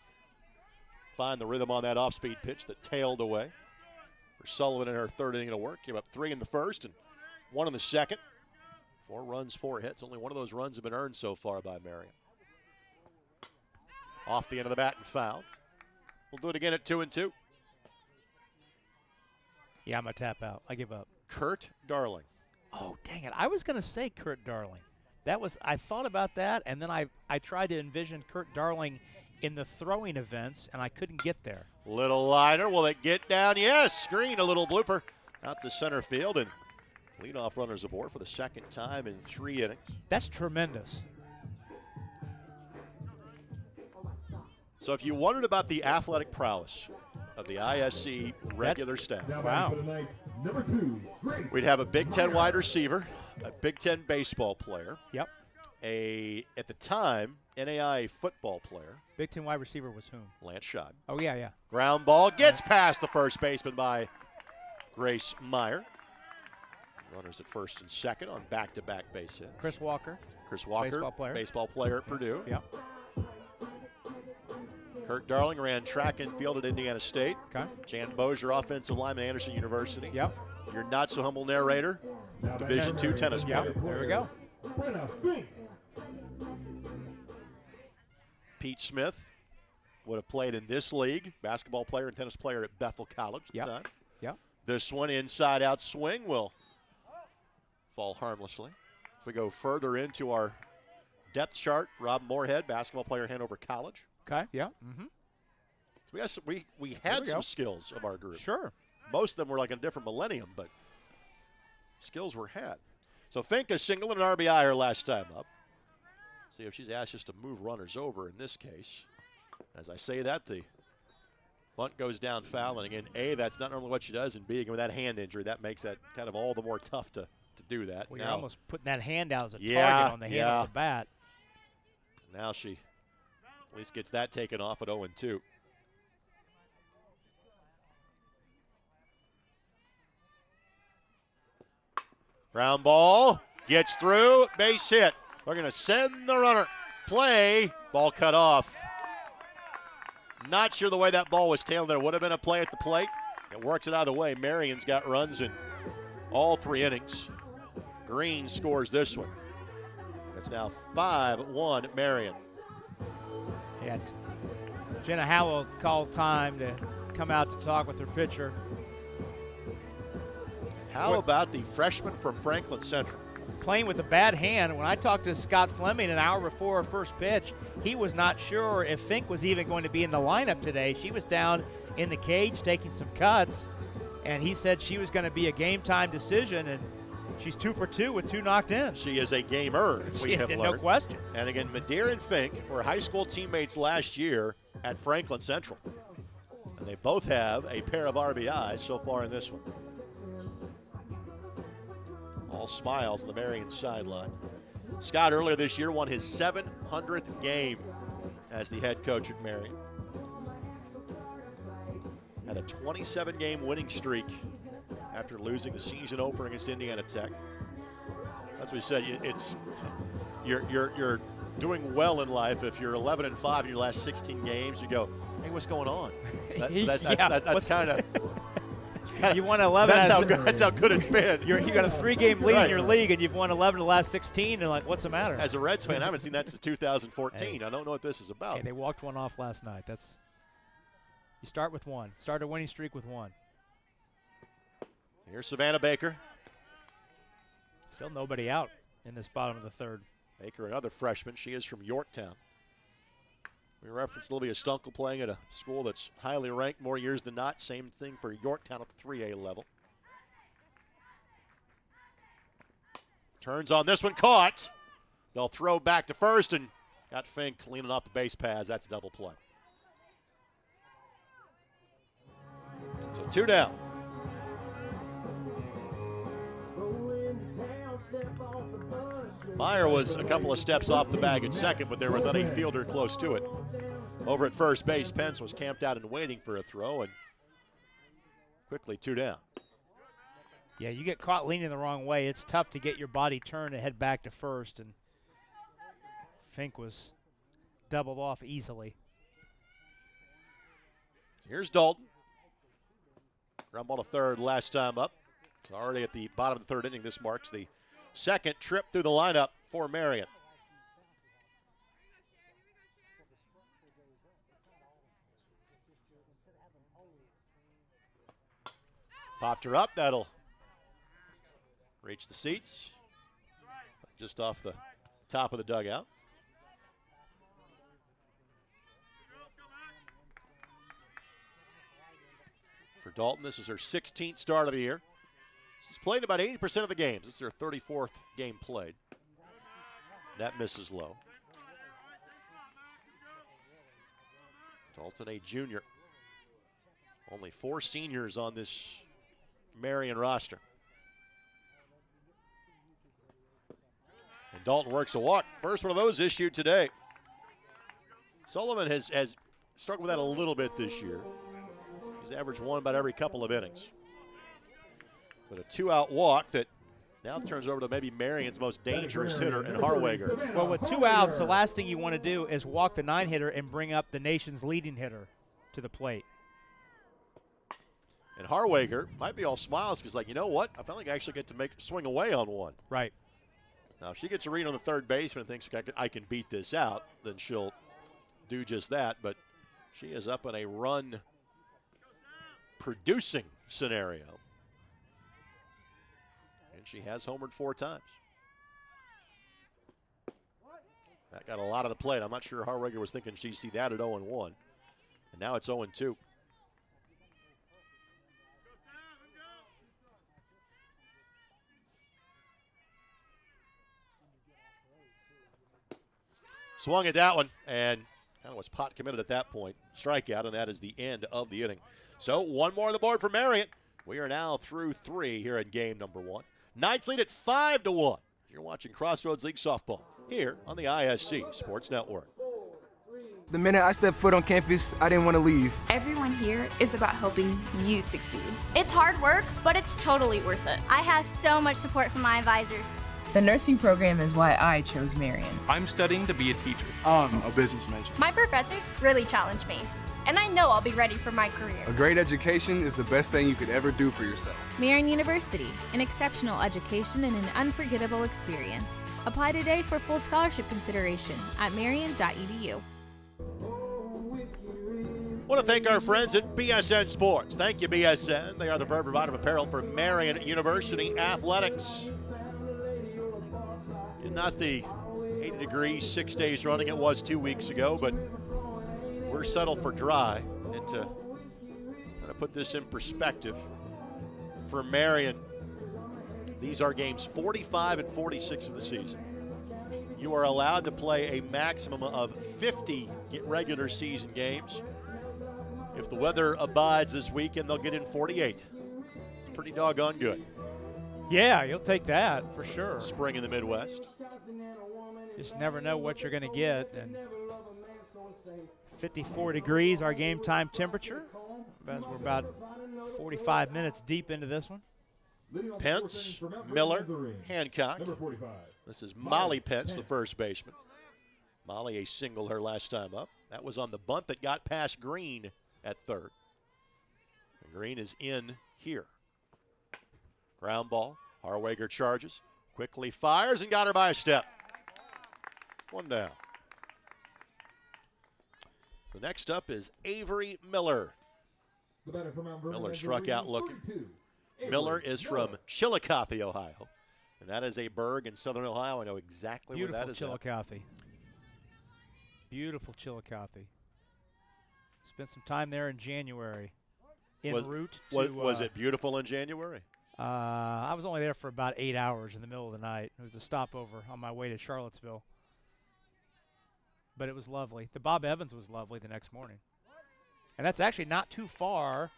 find the rhythm on that off-speed pitch that tailed away. For Sullivan in her 3rd inning of work, gave up 3 in the 1st and 1 in the 2nd. 4 runs, 4 hits. Only one of those runs have been earned so far by Marian. Off the end of the bat and foul. We'll do it again at 2-2. Yeah, I'm going to tap out. I give up. Kurt Darling. Oh, dang it. I was going to say Kurt Darling. I thought about that, and then I tried to envision Kurt Darling in the throwing events, and I couldn't get there. Little liner. Will it get down? Yes. Green, a little blooper out to center field, and leadoff runners aboard for the 2nd time in 3 innings. That's tremendous. So if you wondered about the athletic prowess of the ISC regular staff, wow. Number 2, Grace. We'd have a Big Ten wide receiver, a Big Ten baseball player, Yep. at the time, NAIA football player. Big Ten wide receiver was whom? Lance Schott. Oh, yeah. Ground ball gets past the first baseman by Grace Meyer. Runners at 1st and 2nd on back-to-back base hits. Chris Walker. Baseball player at Purdue. Yep. Kurt Darling ran track and field at Indiana State. Okay. Jan Bozier, offensive lineman, Anderson University. Yep. Your not-so-humble narrator, Division II tennis player. Yep, there we go. Pete Smith would have played in this league, basketball player and tennis player at Bethel College at the time. Yep. This one, inside-out swing, will fall harmlessly. If we go further into our depth chart, Rob Moorhead, basketball player at Hanover College. Okay, yeah. Mm-hmm. So we had some skills of our group. Sure. Most of them were like in a different millennium, but skills were had. So Fink has singled an RBI her last time up. See if she's asked us to move runners over in this case. As I say that, the bunt goes down foul, and again, A, that's not normally what she does, and B, again, with that hand injury, that makes that kind of all the more tough to do that. Well, now, you're almost putting that hand out as a yeah, target on the hand of the bat. Now she at least gets that taken off at 0-2. Ground ball, gets through, base hit. We're going to send the runner. Play, ball cut off. Not sure the way that ball was tailed there. Would have been a play at the plate. It works it out of the way. Marian's got runs in all 3 innings. Green scores this one. It's now 5-1 Marian. Yeah, Jenna Howell called time to come out to talk with her pitcher. How about the freshman from Franklin Central? Playing with a bad hand. When I talked to Scott Fleming an hour before her first pitch, he was not sure if Fink was even going to be in the lineup today. She was down in the cage taking some cuts, and he said she was going to be a game-time decision, and she's 2 for 2 with 2 knocked in. She is a gamer, we have learned. No question. And again, Madeira and Fink were high school teammates last year at Franklin Central. And they both have a pair of RBIs so far in this one. All smiles on the Marian sideline. Scott earlier this year won his 700th game as the head coach at Marian. Had a 27-game winning streak after losing the season opener against Indiana Tech. That's what he said. It's you're doing well in life if you're 11-5 in your last 16 games. You go, hey, what's going on? That's kind of. You won 11. That's how good it's been. You got a 3-game lead in your league, and you've won 11 of the last 16. And like, what's the matter? As a Reds fan, I haven't seen that since 2014. Hey. I don't know what this is about. Hey, they walked one off last night. You start with 1. Start a winning streak with 1. Here's Savannah Baker. Still nobody out in this bottom of the 3rd. Baker, another freshman. She is from Yorktown. We referenced Olivia Stunkel playing at a school that's highly ranked more years than not. Same thing for Yorktown at the 3A level. Turns on this one, caught. They'll throw back to first, and got Fink leaning off the base paths. That's a double play. So 2 down. Meyer was a couple of steps off the bag at second, but there was not a fielder close to it. Over at first base, Pence was camped out and waiting for a throw, and quickly 2 down. Yeah, you get caught leaning the wrong way. It's tough to get your body turned and head back to first, and Fink was doubled off easily. Here's Dalton. Ground ball to third last time up. It's already at the bottom of the 3rd inning. This marks the 2nd trip through the lineup for Marian. Popped her up. That'll reach the seats. Just off the top of the dugout. For Dalton, this is her 16th start of the year. She's played about 80% of the games. This is her 34th game played. That misses low. Dalton, a junior. Only 4 seniors on this Marian roster. And Dalton works a walk. First one of those issued today. Sullivan has struggled with that a little bit this year. He's averaged 1 about every couple of innings. But a 2-out walk that now turns over to maybe Marian's most dangerous hitter in Harwager. Well, with 2 outs, the last thing you want to do is walk the 9-hitter and bring up the nation's leading hitter to the plate. And Harwager might be all smiles because, like, you know what? I felt like I actually get to swing away on one. Right. Now, if she gets a read on the 3rd baseman and thinks I can beat this out, then she'll do just that. But she is up in a run-producing scenario. And she has homered 4 times. That got a lot of the plate. I'm not sure Harwager was thinking she'd see that at 0-1. And now it's 0-2. Swung at that one and kind of was pot committed at that point. Strikeout, and that is the end of the inning. So one more on the board for Marian. We are now through 3 here in game number 1. Knights lead at 5-1. You're watching Crossroads League Softball here on the ISC Sports Network. The minute I stepped foot on campus, I didn't want to leave. Everyone here is about helping you succeed. It's hard work, but it's totally worth it. I have so much support from my advisors. The nursing program is why I chose Marian. I'm studying to be a teacher. I'm a business major. My professors really challenged me, and I know I'll be ready for my career. A great education is the best thing you could ever do for yourself. Marian University, an exceptional education and an unforgettable experience. Apply today for full scholarship consideration at marian.edu. I want to thank our friends at BSN Sports. Thank you, BSN. They are the provider of apparel for Marian University athletics. Not the 80 degrees 6 days running it was 2 weeks ago, but we're settled for dry. And to kind of put this in perspective, for Marian, these are games 45 and 46 of the season. You are allowed to play a maximum of 50 regular season games. If the weather abides this weekend, they'll get in 48. It's pretty doggone good. Yeah, you'll take that for sure. Spring in the Midwest. Just never know what you're going to get. And 54 degrees, our game time temperature, as we're about 45 minutes deep into this one. Pence, Miller, Hancock. This is Molly Pence, the first baseman. Molly a single her last time up. That was on the bunt that got past Green at third. And Green is in here. Ground ball. Harwager charges. Quickly fires and got her by a step. One down. So next up is Avery Miller. Miller struck out looking. Miller is from Chillicothe, Ohio. And that is a burg in southern Ohio. I know exactly where that is. Beautiful Chillicothe. Beautiful Chillicothe. Spent some time there in January. Was it beautiful in January? I was only there for about 8 hours in the middle of the night. It was a stopover on my way to Charlottesville. But it was lovely. The Bob Evans was lovely the next morning. And that's actually not too far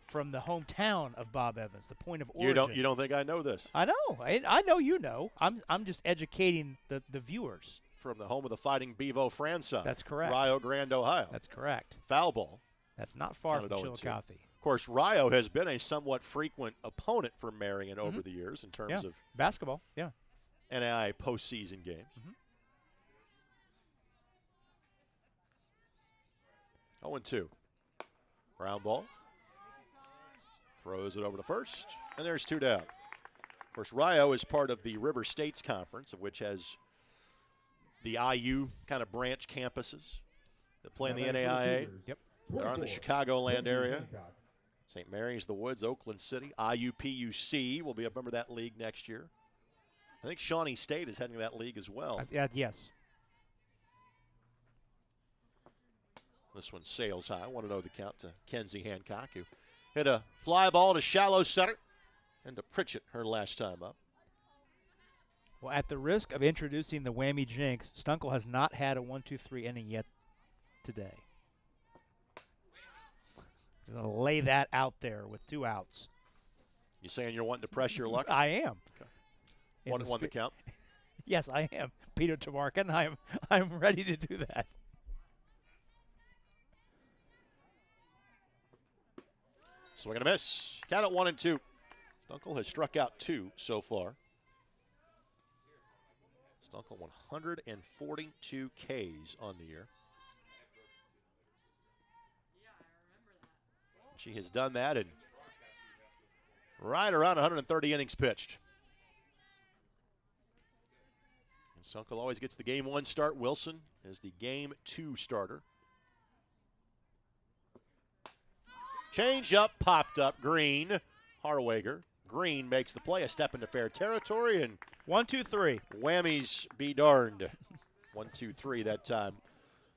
from the hometown of Bob Evans, the point of origin. You don't think I know this? I know. I know you know. I'm just educating the viewers. From the home of the Fighting Bevo franchise. That's correct. Rio Grande, Ohio. That's correct. Foul ball. That's not far from Chillicothe. Of course, Rio has been a somewhat frequent opponent for Marian over the years in terms of basketball, NAIA postseason games. 0-2. Ground ball. Throws it over to first, and there's 2 down. Of course, Rio is part of the River States Conference, of which has the IU kind of branch campuses that play in the NAIA. Yep. They're in the Chicagoland area. St. Mary's, the Woods, Oakland City. IUPUC will be a member of that league next year. I think Shawnee State is heading that league as well. Yes. This one sails high. I want to know the count to Kenzie Hancock, who hit a fly ball to shallow center and to Pritchett her last time up. Well, at the risk of introducing the whammy jinx, Stunkel has not had a 1-2-3 inning yet today. I'm going to lay that out there with 2 outs. You saying you're wanting to press your luck? I am. Okay. 1-1 the count? Yes, I am. Peter Tamarkin, I'm ready to do that. Swing and a miss. Count at 1-2. Stunkel has struck out 2 so far. Stunkel 142 Ks on the year. She has done that in right around 130 innings pitched. And Stunkel always gets the game 1 start. Wilson is the game 2 starter. Change up, popped up, Green. Harwager. Green makes the play, a step into fair territory, and 1-2-3. Whammies be darned. 1-2-3 that time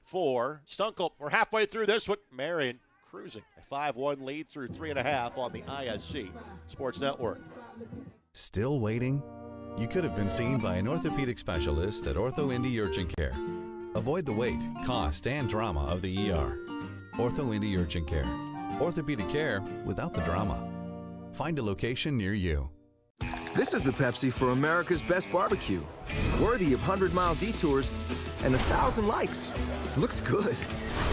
for Stunkel. We're halfway through this one. Marian cruising. A 5-1 lead through 3.5 on the ISC Sports Network. Still waiting? You could have been seen by an orthopedic specialist at Ortho Indy Urgent Care. Avoid the wait, cost, and drama of the ER. Ortho Indy Urgent Care. Orthopedic care without the drama. Find a location near you. This is the Pepsi for America's best barbecue. Worthy of 100-mile detours and 1,000 likes. Looks good.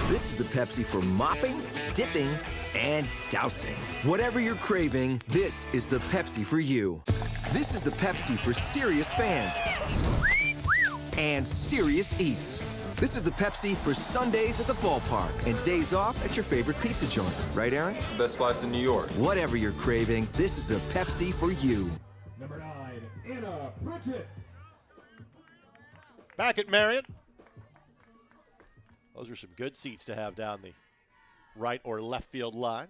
This is the Pepsi for mopping, dipping, and dousing. Whatever you're craving, this is the Pepsi for you. This is the Pepsi for serious fans and serious eats. This is the Pepsi for Sundays at the ballpark and days off at your favorite pizza joint. Right, Aaron? Best slice in New York. Whatever you're craving, this is the Pepsi for you. Number 9, Anna Pritchett. Back at Marian. Those are some good seats to have down the right or left field line.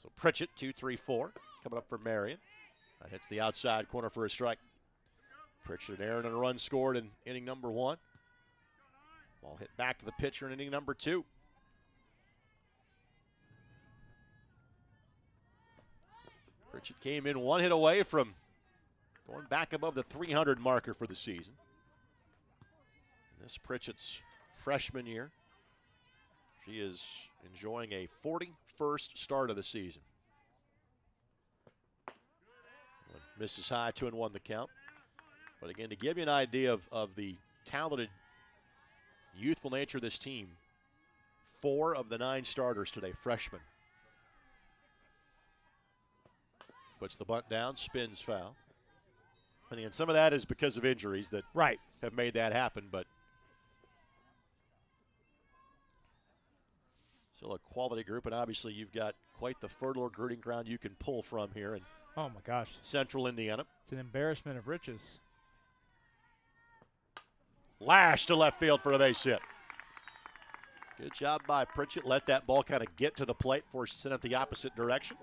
So Pritchett, 2-3-4, coming up for Marian. That hits the outside corner for a strike. Pritchett and Aaron and a run scored in inning number 1. Ball hit back to the pitcher in inning number 2. Pritchett came in 1 hit away from going back above the 300 marker for the season. And this Pritchett's freshman year. She is enjoying a 41st start of the season. Misses high, 2-1 the count. But again, to give you an idea of the talented, youthful nature of this team, 4 of the 9 starters today, freshmen. Puts the bunt down, spins foul. And again, some of that is because of injuries that have made that happen, but still a quality group, and obviously you've got quite the fertile recruiting ground you can pull from here in oh my gosh, Central Indiana. It's an embarrassment of riches. Lash to left field for a base hit. Good job by Pritchett. Let that ball kind of get to the plate, forced it sent it the opposite direction.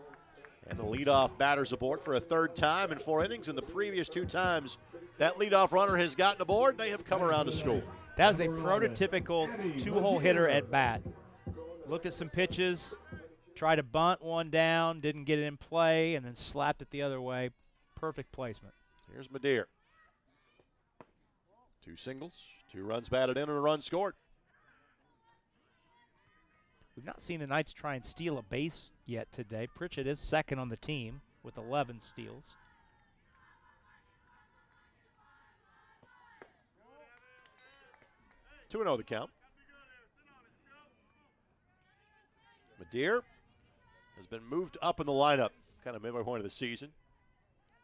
And the leadoff batter's aboard for a 3rd time in 4 innings. And the previous 2 times that leadoff runner has gotten aboard, they have come around to score. That was a prototypical 2-hole hitter at bat. Looked at some pitches, tried to bunt one down, didn't get it in play, and then slapped it the other way. Perfect placement. Here's Madeir. 2 singles, 2 runs batted in, and a run scored. We've not seen the Knights try and steal a base yet today. Pritchett is second on the team with 11 steals. Two 2-0 the count. Madeir has been moved up in the lineup, kind of midway point of the season.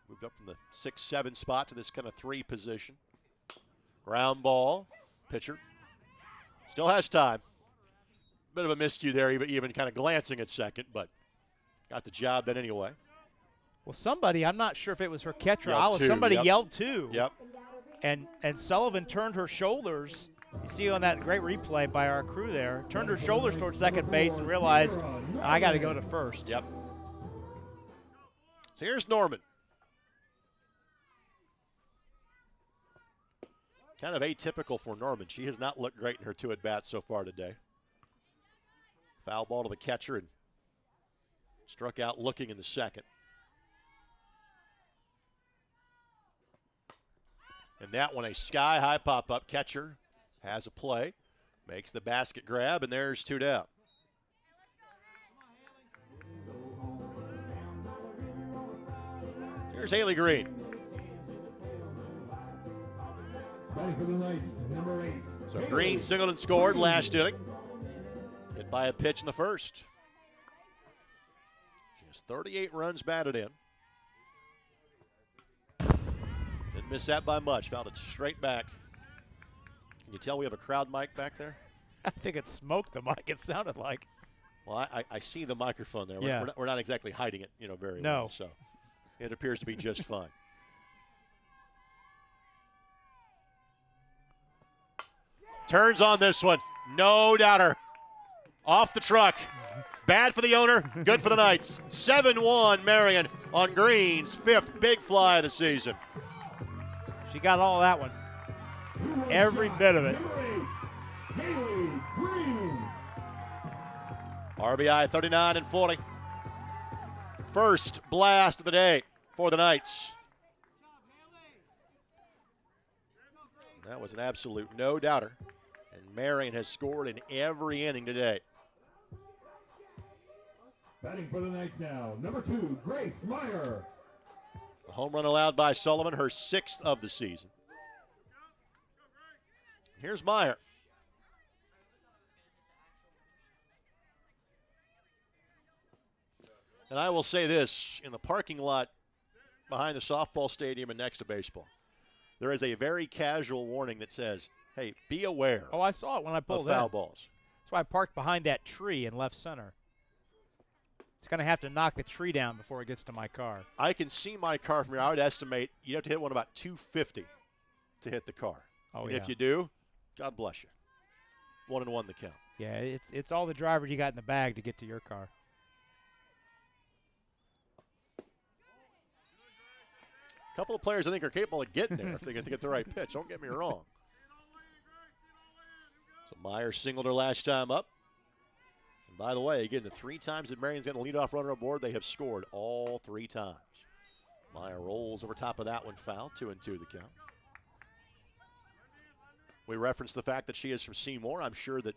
Moved up from the 6-7 spot to this kind of 3 position. Ground ball, pitcher. Still has time. Bit of a miscue there, even kind of glancing at second, but got the job done anyway. Well, somebody, I'm not sure if it was her catcher, yelled yelled too. Yep. And Sullivan turned her shoulders. You see on that great replay by our crew there, turned her shoulders towards second base and realized, I got to go to first. Yep. So here's Norman. Kind of atypical for Norman. She has not looked great in her 2 at-bats so far today. Foul ball to the catcher and struck out looking in the 2nd. And that one, a sky-high pop-up. Catcher has a play, makes the basket grab, and there's 2 down. Here's Haley Green. Batting for the Knights, number 8. So Green singled and scored last inning. Hit by a pitch in the 1st. She has 38 runs batted in. Didn't miss that by much. Found it straight back. Can you tell we have a crowd mic back there? I think it smoked the mic, it sounded like. Well, I see the microphone there. Yeah. We're not exactly hiding it, very well. So it appears to be just fine. Turns on this one. No doubter. Off the truck. Bad for the owner, good for the Knights. 7-1 Marian on Green's 5th big fly of the season. She got all that one. Every bit of it. RBI 39 and 40. First blast of the day for the Knights. That was an absolute no-doubter. And Marian has scored in every inning today. Batting for the Knights now, number 2, Grace Meyer. A home run allowed by Sullivan, her 6th of the season. Here's Meyer. And I will say this, in the parking lot behind the softball stadium and next to baseball, there is a very casual warning that says, hey, be aware. Oh, I saw it when I pulled of foul in. balls. That's why I parked behind that tree in left center. It's going to have to knock the tree down before it gets to my car. I can see my car from here. I would estimate you have to hit one about 250 to hit the car. Oh, and yeah. if you do, God bless you. 1-1 the count. Yeah, it's all the drivers you got in the bag to get to your car. A couple of players I think are capable of getting there if they get to get the right pitch. Don't get me wrong. So Meyer singled her last time up. And by the way, again, the 3 times that Marian's gotten the leadoff runner aboard, they have scored all 3 times. Meyer rolls over top of that one, foul. 2-2 the count. We referenced the fact that she is from Seymour. I'm sure that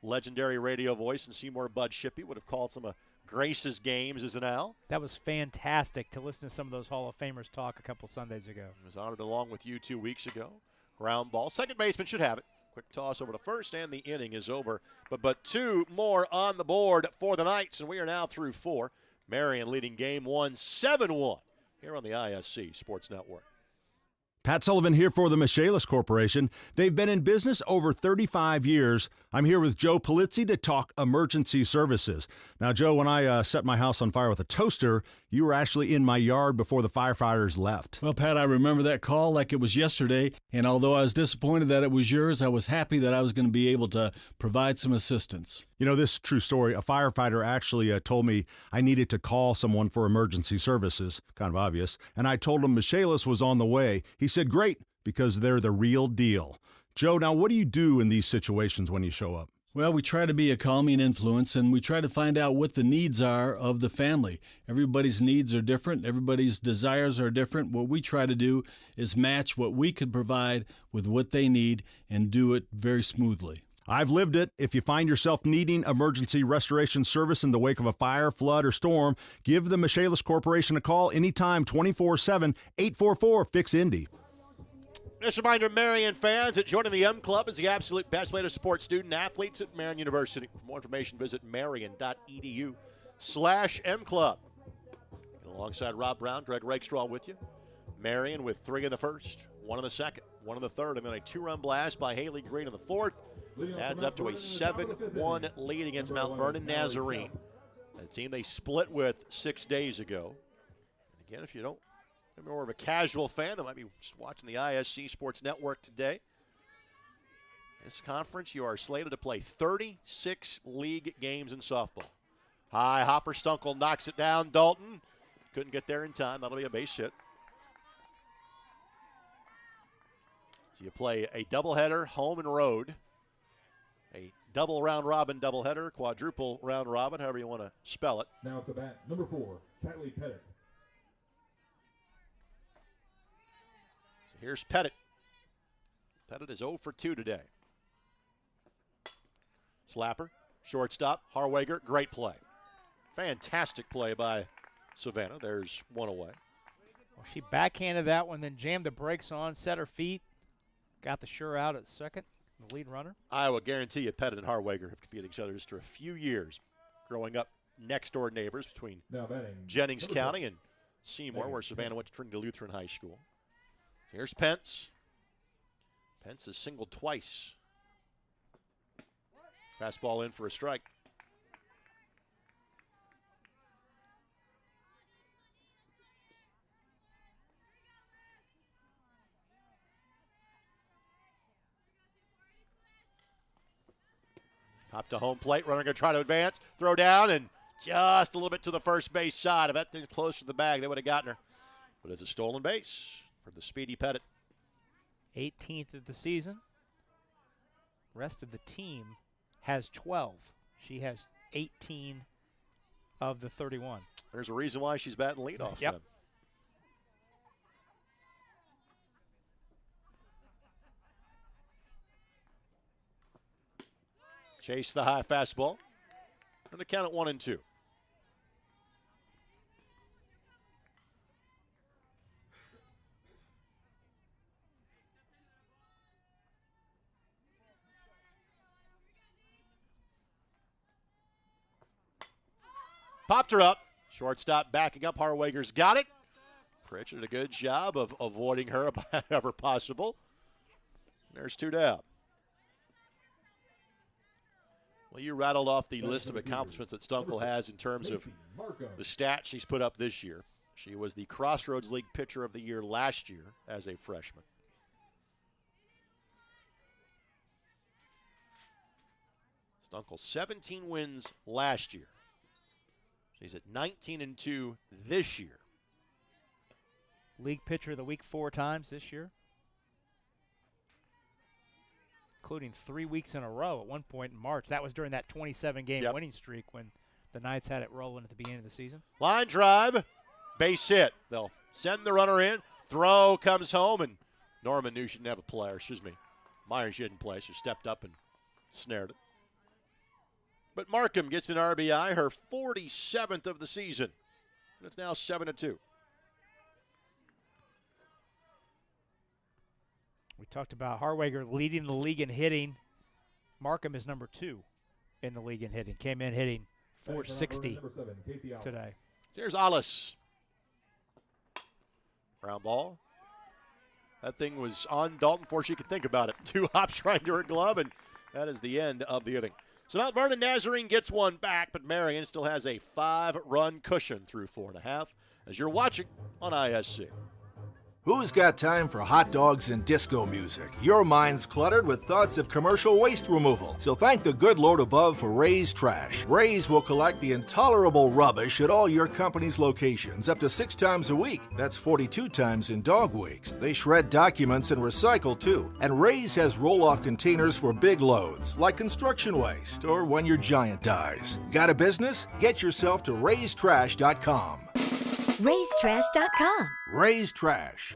legendary radio voice in Seymour, Bud Shippey, would have called some of Grace's games as an Al. That was fantastic to listen to some of those Hall of Famers talk a couple Sundays ago. He was honored along with you 2 weeks ago. Ground ball. Second baseman should have it. Quick toss over to first, and the inning is over. But 2 more on the board for the Knights, and we are now through 4. Marian leading game 1, 7-1 here on the ISC Sports Network. Pat Sullivan here for the Michaelis Corporation. They've been in business over 35 years. I'm here with Joe Polizzi to talk emergency services. Now, Joe, when I set my house on fire with a toaster, you were actually in my yard before the firefighters left. Well, Pat, I remember that call like it was yesterday, and although I was disappointed that it was yours, I was happy that I was going to be able to provide some assistance. You know, this true story, a firefighter actually told me I needed to call someone for emergency services, kind of obvious, and I told him Michaelis was on the way. He said, great, because they're the real deal. Joe, now what do you do in these situations when you show up? Well, we try to be a calming influence, and we try to find out what the needs are of the family. Everybody's needs are different. Everybody's desires are different. What we try to do is match what we could provide with what they need and do it very smoothly. I've lived it. If you find yourself needing emergency restoration service in the wake of a fire, flood, or storm, give the Michaelis Corporation a call anytime, 24/7, 844-FIX-INDY. Just a reminder, Marian fans, that joining the M Club is the absolute best way to support student athletes at Marian University. For more information, visit marian.edu/M Club. And alongside Rob Brown, Greg Rakestraw with you. Marian with 3 in the first, 1 in the second, 1 in the third, and then a 2-run blast by Haley Green in the fourth. Adds up to a 7-1 lead against Mount Vernon Nazarene, a team they split with 6 days ago. And again, if you don't, if you're more of a casual fan that might be just watching the ISC Sports Network today, this conference, you are slated to play 36 league games in softball. High hopper, Stunkel knocks it down. Dalton couldn't get there in time. That'll be a base hit. So you play a doubleheader, home and road. A double round-robin doubleheader, quadruple round-robin, however you want to spell it. Now at the bat, number 4, Catley Pettit. So here's Pettit. Pettit is 0 for 2 today. Slapper, shortstop, Harwager, great play. Fantastic play by Savannah. There's 1 away. Well, she backhanded that one, then jammed the brakes on, set her feet, got the sure out at second. The lead runner. I will guarantee you Pettit and Harwager have competed each other just for a few years, growing up next-door neighbors between Jennings County and Seymour, where Savannah went to Trinity Lutheran High School. So here's Pence. Pence has singled twice. Fastball in for a strike. Top to home plate, runner going to try to advance, throw down, and just a little bit to the first base side. If that thing's close to the bag, they would have gotten her. But it's a stolen base for the speedy Pettit. 18th of the season. Rest of the team has 12. She has 18 of the 31. There's a reason why she's batting leadoff. Yep. Chase the high fastball. And the count at 1-2. Popped her up. Shortstop backing up. Harwager's got it. Pritchett did a good job of avoiding her however possible. There's 2 down. Well, you rattled off the list of accomplishments that Stunkel has in terms of the stats she's put up this year. She was the Crossroads League Pitcher of the Year last year as a freshman. Stunkel, 17 wins last year. She's at 19-2 this year. League Pitcher of the Week 4 times this year, including 3 weeks in a row at one point in March. That was during that 27-game winning streak when the Knights had it rolling at the beginning of the season. Line drive, base hit. They'll send the runner in. Throw comes home, and Norman knew she didn't have a player. Excuse me. Myers didn't play, so stepped up and snared it. But Markham gets an RBI, her 47th of the season. And it's now 7-2. We talked about Harwager leading the league in hitting. Markham is number 2 in the league in hitting. Came in hitting .460 today. Here's Alice. Ground ball. That thing was on Dalton before she could think about it. 2 hops right to her glove, and that is the end of the inning. So Mount Vernon Nazarene gets one back, but Marian still has a 5-run cushion through 4.5 as you're watching on ISC. Who's got time for hot dogs and disco music? Your mind's cluttered with thoughts of commercial waste removal. So thank the good Lord above for Ray's Trash. Ray's will collect the intolerable rubbish at all your company's locations up to 6 times a week. That's 42 times in dog weeks. They shred documents and recycle too. And Ray's has roll-off containers for big loads, like construction waste or when your giant dies. Got a business? Get yourself to raystrash.com. Ray'sTrash.com. Ray's Trash.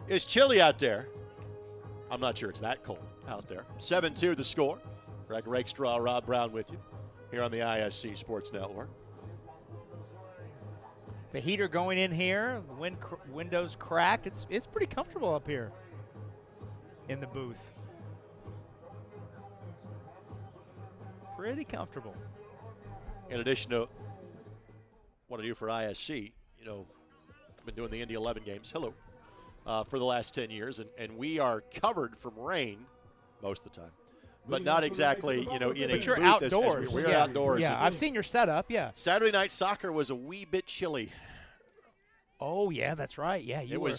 It's chilly out there. I'm not sure it's that cold out there. 7-2 the score. Greg Rakestraw, Rob Brown with you here on the ISC Sports Network. The heater going in here, the windows cracked. It's pretty comfortable up here in the booth. Pretty comfortable. In addition to what I do for ISC, you know, I've been doing the Indy 11 games, for the last 10 years, and we are covered from rain most of the time. But not exactly, you know, in a but you're booth outdoors. we're outdoors. Yeah, I've seen your setup, yeah. Saturday night soccer was a wee bit chilly. Oh, yeah, that's right. Yeah, you were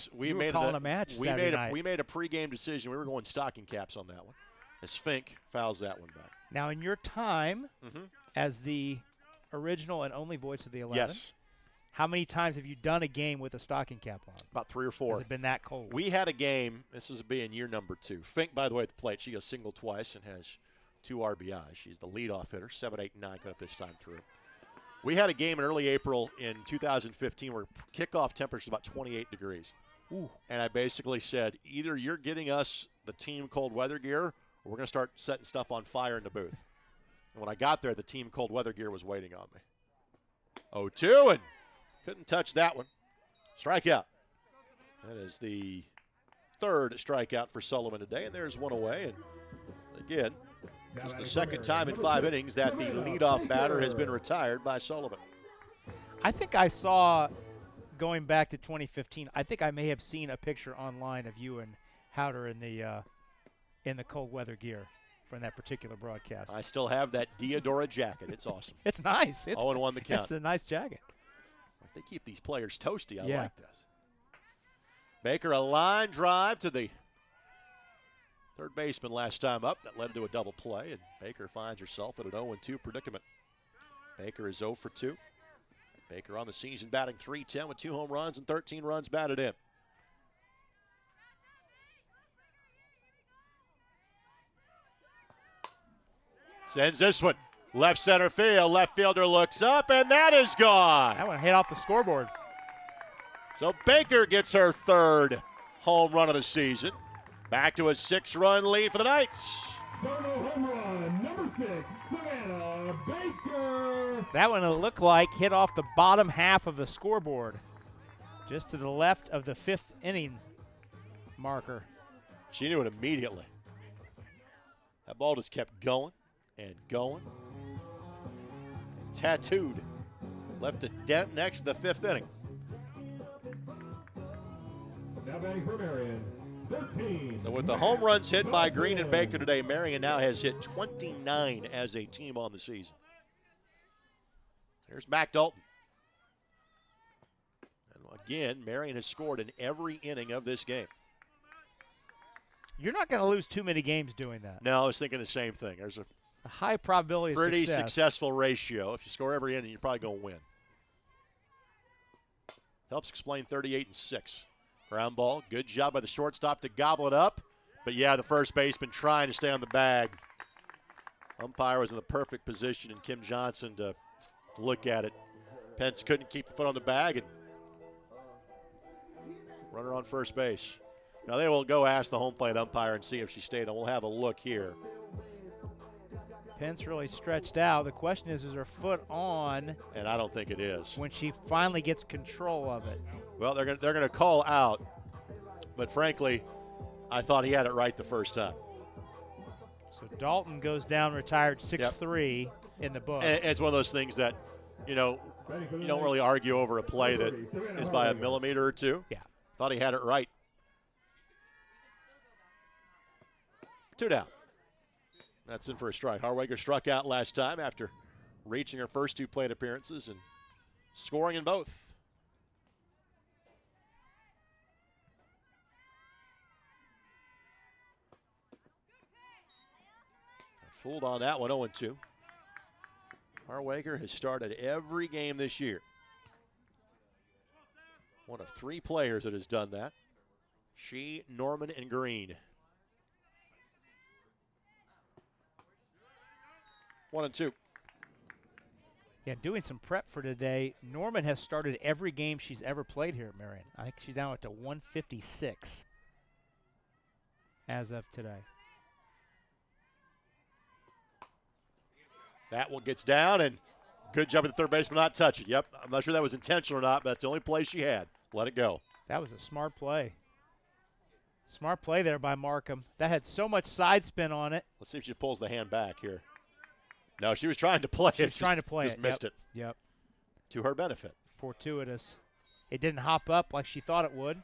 calling a match Saturday night. We made a pregame decision. We were going stocking caps on that one, as Fink fouls that one back. Now, in your time as the original and only voice of the 11, yes. How many times have you done a game with a stocking cap on? About 3 or 4. Has it been that cold? We had a game. This was being year number 2. Fink, by the way, at the plate, she goes single twice and has 2 RBIs. She's the leadoff hitter, 7, 8, and 9 got up this time through. We had a game in early April in 2015 where kickoff temperature was about 28 degrees. Ooh. And I basically said, either you're getting us the team cold weather gear or we're going to start setting stuff on fire in the booth. And when I got there, the team cold weather gear was waiting on me. 0-2, and couldn't touch that one. Strikeout. That is the 3rd strikeout for Sullivan today, and there's one away. And again, it's the 2nd time in 5 innings that the leadoff batter has been retired by Sullivan. I think I saw, going back to 2015, I think I may have seen a picture online of you and Howder in the cold weather gear from that particular broadcast. I still have that Diodora jacket. It's awesome. It's nice. It's 0-1 the count. It's a nice jacket. They keep these players toasty. I like this. Baker, a line drive to the third baseman last time up. That led to a double play, and Baker finds herself at an 0-2 predicament. Baker is 0 for 2. Baker on the season batting .310 with 2 home runs and 13 runs batted in. Sends this one. Left center field. Left fielder looks up, and that is gone. That one hit off the scoreboard. So Baker gets her 3rd home run of the season. Back to a 6-run lead for the Knights. Solo home run, number 6, Savannah Baker. That one, it looked like, hit off the bottom half of the scoreboard, just to the left of the 5th inning marker. She knew it immediately. That ball just kept going and going. And tattooed. Left a dent next to the 5th inning. Now batting for Marian, 13. So with the home runs hit by Green and Baker today, Marian now has hit 29 as a team on the season. Here's Mac Dalton. And again, Marian has scored in every inning of this game. You're not going to lose too many games doing that. No, I was thinking the same thing. There's a high probability of pretty success. successful ratio. If you score every inning, you're probably going to win. Helps explain 38-6. Ground ball. Good job by the shortstop to gobble it up. But, yeah, the first baseman trying to stay on the bag. Umpire was in the perfect position, and Kim Johnson to look at it. Pence couldn't keep the foot on the bag, and runner on first base. Now they will go ask the home plate umpire and see if she stayed, and we'll have a look here. Pence really stretched out. The question is her foot on? And I don't think it is. When she finally gets control of it. Well, they're going to call out, but frankly, I thought he had it right the first time. So Dalton goes down, retired 6-3 in the book. And it's one of those things that, you don't really argue over a play that is by a millimeter or two. Yeah. Thought he had it right. 2 down. That's in for a strike. Harwager struck out last time after reaching her first 2 plate appearances and scoring in both. Fooled on that one, 0-2. Harwager has started every game this year. One of 3 players that has done that. She, Norman, and Green. 1-2. Yeah, doing some prep for today. Norman has started every game she's ever played here at Marian. I think she's down to 156 as of today. That one gets down, and good job at the third baseman not touch it. Yep, I'm not sure that was intentional or not, but that's the only play she had. Let it go. That was a smart play. Smart play there by Markham. That had so much side spin on it. Let's see if she pulls the hand back here. No, she was trying to play it. She was trying to play it. Just missed it. Yep. To her benefit. Fortuitous. It didn't hop up like she thought it would.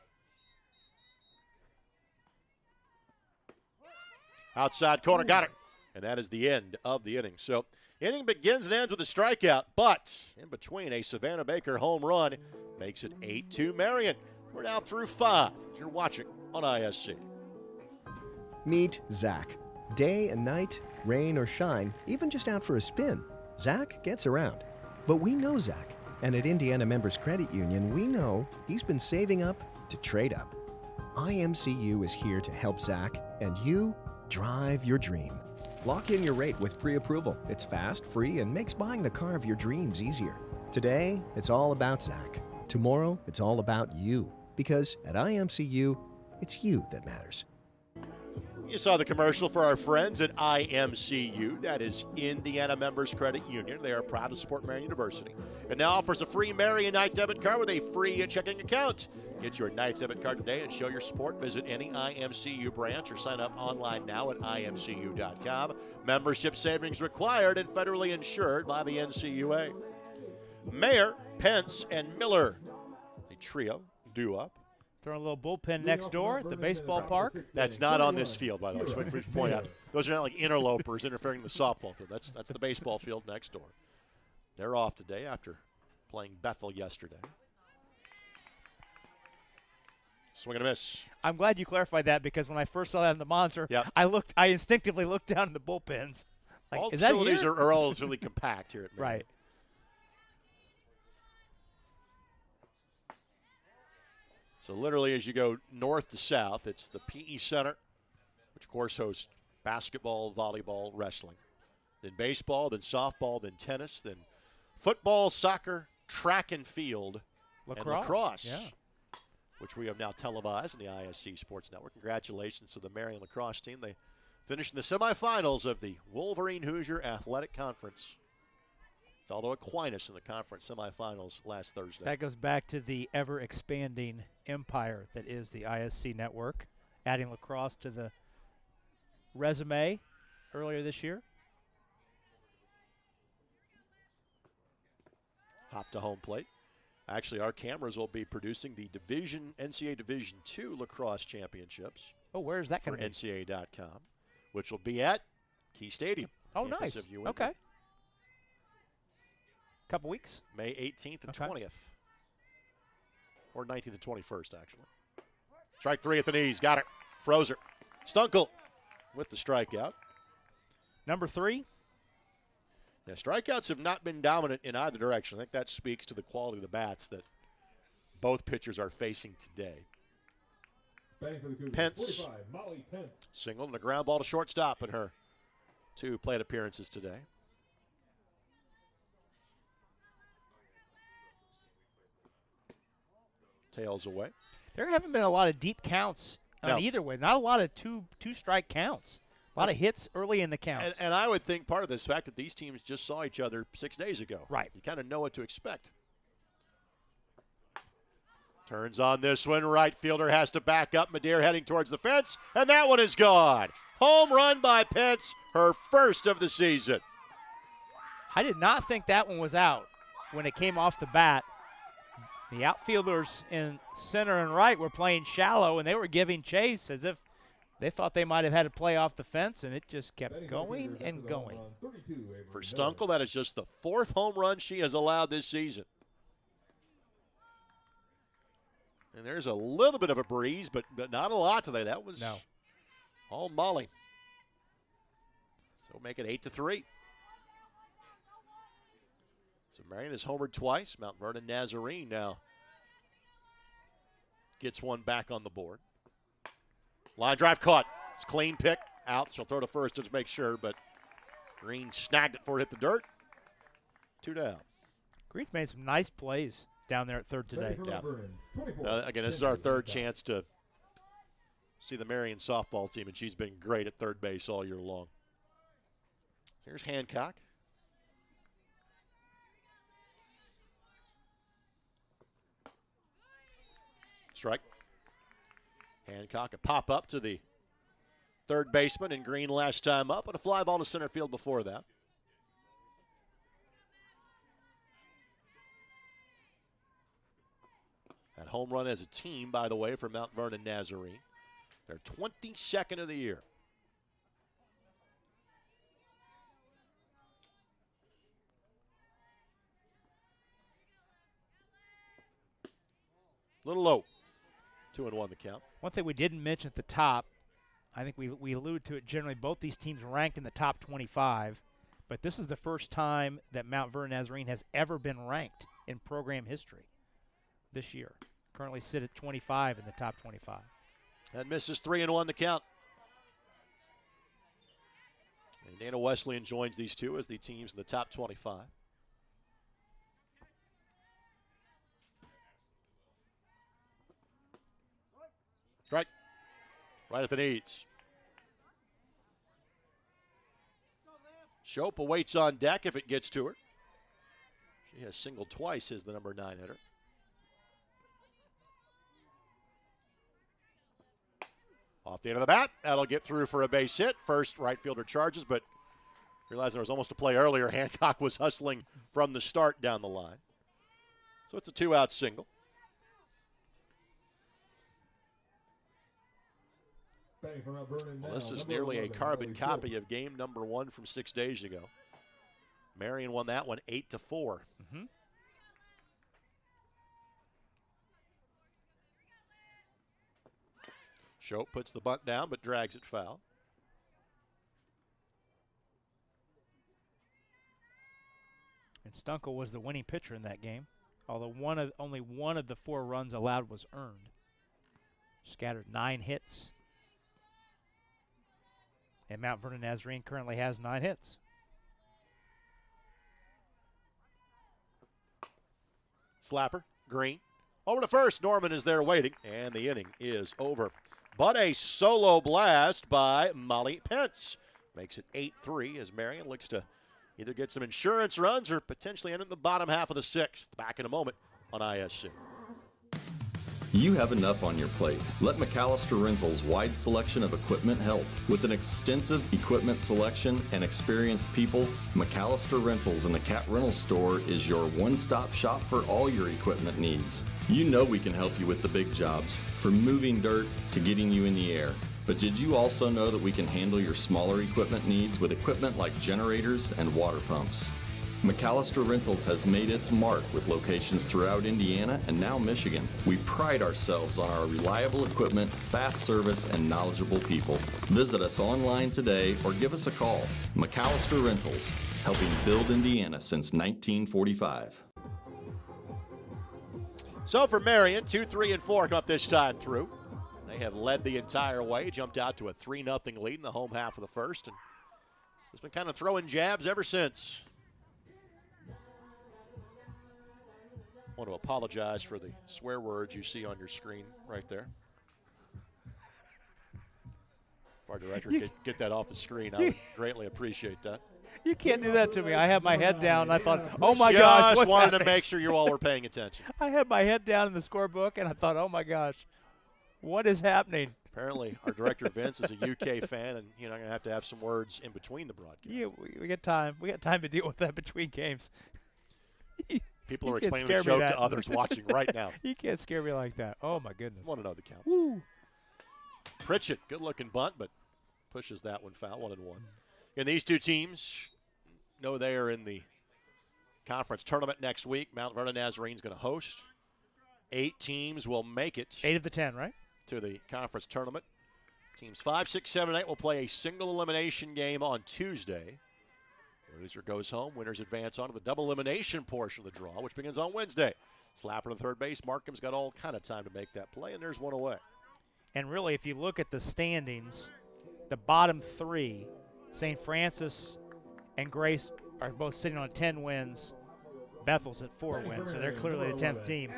Outside corner, got it. And that is the end of the inning. So, inning begins and ends with a strikeout, but in between, a Savannah Baker home run makes it 8-2 Marian. We're now through 5. You're watching on ISC. Meet Zach. Day and night, rain or shine, even just out for a spin, Zach gets around. But we know Zach, and at Indiana Members Credit Union, we know he's been saving up to trade up. IMCU is here to help Zach and you drive your dream. Lock in your rate with pre-approval. It's fast, free, and makes buying the car of your dreams easier. Today, it's all about Zach. Tomorrow, it's all about you. Because at IMCU, it's you that matters. You saw the commercial for our friends at IMCU. That is Indiana Members Credit Union. They are proud to support Marian University. And now offers a free Marian Night debit card with a free checking account. Get your Night debit card today and show your support. Visit any IMCU branch or sign up online now at imcu.com. Membership savings required and federally insured by the NCUA. Mayor, Pence, and Miller. A trio do up. Throwing a little bullpen next door at the baseball park. That's not on this field, by the way. Just to point out, those are not like interlopers interfering in the softball field. That's the baseball field next door. They're off today after playing Bethel yesterday. Swing and a miss. I'm glad you clarified that because when I first saw that on the monitor, yep. I instinctively looked down in the bullpens. Like, all is facilities that here? are relatively compact here at Marian. Right. So literally as you go north to south, it's the PE Center, which of course hosts basketball, volleyball, wrestling. Then baseball, then softball, then tennis, then football, soccer, track and field, and lacrosse. Yeah. Which we have now televised on the ISC Sports Network. Congratulations to the Marian lacrosse team. They finishing the semifinals of the Wolverine Hoosier Athletic Conference. Fell to Aquinas in the conference semifinals last Thursday. That goes back to the ever-expanding empire that is the ISC network, adding lacrosse to the resume earlier this year. Hop to home plate. Actually, our cameras will be producing the NCAA Division II lacrosse championships. Oh, where is that for going to be? NCAA.com, which will be at Key Stadium. Oh, nice. Okay. Couple weeks. May 18th and 20th. Or 19th and 21st, actually. Strike three at the knees. Got it. Frozer. Stunkel with the strikeout. Number 3. Yeah, strikeouts have not been dominant in either direction. I think that speaks to the quality of the bats that both pitchers are facing today. Pence. Single and a ground ball to shortstop in her 2 plate appearances today. Tails away. There haven't been a lot of deep counts on either way. Not a lot of two-strike counts. A lot of hits early in the counts. And I would think part of this fact that these teams just saw each other 6 days ago. Right. You kind of know what to expect. Turns on this one. Right fielder has to back up. Madeir heading towards the fence. And that one is gone. Home run by Pence. Her first of the season. I did not think that one was out when it came off the bat. The outfielders in center and right were playing shallow, and they were giving chase as if they thought they might have had to play off the fence, and it just kept going and going. For Stunkel, that is just the 4th home run she has allowed this season. And there's a little bit of a breeze, but not a lot today. That was all Molly. So make it 8-3. So Marian has homered twice. Mount Vernon Nazarene now gets one back on the board. Line drive caught. It's clean pick. Out. She'll throw to first just to make sure, but Green snagged it before it hit the dirt. 2 down. Green's made some nice plays down there at third today. Yeah. Again, this is our 3rd chance to see the Marian softball team, and she's been great at third base all year long. Here's Hancock. Strike. Hancock a pop up to the third baseman and Green last time up, and a fly ball to center field before that. That home run as a team, by the way, for Mount Vernon Nazarene. They're 22nd of the year. Little low. 2-1 the count. One thing we didn't mention at the top, I think we alluded to it generally, both these teams ranked in the top 25, but this is the first time that Mount Vernon Nazarene has ever been ranked in program history this year. Currently sit at 25 in the top 25. That misses 3-1 the count. Indiana Wesleyan joins these two as the teams in the top 25. Strike. Right at the knees. Shope awaits on deck if it gets to her. She has singled twice as the number 9 hitter. Off the end of the bat. That'll get through for a base hit. First right fielder charges, but realizing there was almost a play earlier, Hancock was hustling from the start down the line. So it's a 2-out single. Well, this is nearly a carbon copy of game number 1 from 6 days ago. Marian won that one 8-4. Mm-hmm. Shope puts the bunt down but drags it foul. And Stunkel was the winning pitcher in that game, although only one of the 4 runs allowed was earned. Scattered 9 hits. And Mount Vernon Nazarene currently has 9 hits. Slapper, Green. Over to first. Norman is there waiting, and the inning is over. but a solo blast by Molly Pence. Makes it 8-3 as Marian looks to either get some insurance runs or potentially end in the bottom half of the sixth. Back in a moment on ISC. You have enough on your plate. Let McAllister Rentals' wide selection of equipment help. With an extensive equipment selection and experienced people, McAllister Rentals in the Cat Rental Store is your one-stop shop for all your equipment needs. You know we can help you with the big jobs, from moving dirt to getting you in the air. But did you also know that we can handle your smaller equipment needs with equipment like generators and water pumps? McAllister Rentals has made its mark with locations throughout Indiana and now Michigan. We pride ourselves on our reliable equipment, fast service, and knowledgeable people. Visit us online today or give us a call. McAllister Rentals, helping build Indiana since 1945. So for Marian, 2, 3, and 4 come up this time through. They have led the entire way, jumped out to a 3-0 lead in the home half of the first, and has been kind of throwing jabs ever since. I want to apologize for the swear words you see on your screen right there. If our director could get that off the screen, I would greatly appreciate that. You can't do that to me. I had my head down, and I thought, oh, my gosh, what's wanted happening? to make sure you all were paying attention. I had my head down in the scorebook, and I thought, oh, my gosh, what is happening? Apparently, our director, Vince, is a UK fan, and you're going to have some words in between the broadcasts. Yeah, we got time. We got time to deal with that between games. People are explaining the joke to others watching right now. You can't scare me like that. Oh, my goodness. I want to know the count. Woo. Pritchett, good-looking bunt, but pushes that one foul, 1-1. And these two teams know they are in the conference tournament next week. Mount Vernon Nazarene is going to host. 8 teams will make it. 8 of the 10, right? To the conference tournament. Teams 5, 6, 7, 8 will play a single elimination game on Tuesday. Loser goes home. Winners advance on to the double elimination portion of the draw, which begins on Wednesday. Slapper to third base. Markham's got all kind of time to make that play, and there's one away. And really, if you look at the standings, the bottom 3, St. Francis and Grace are both sitting on 10 wins. Bethel's at 4 wins, so they're clearly the 10th team.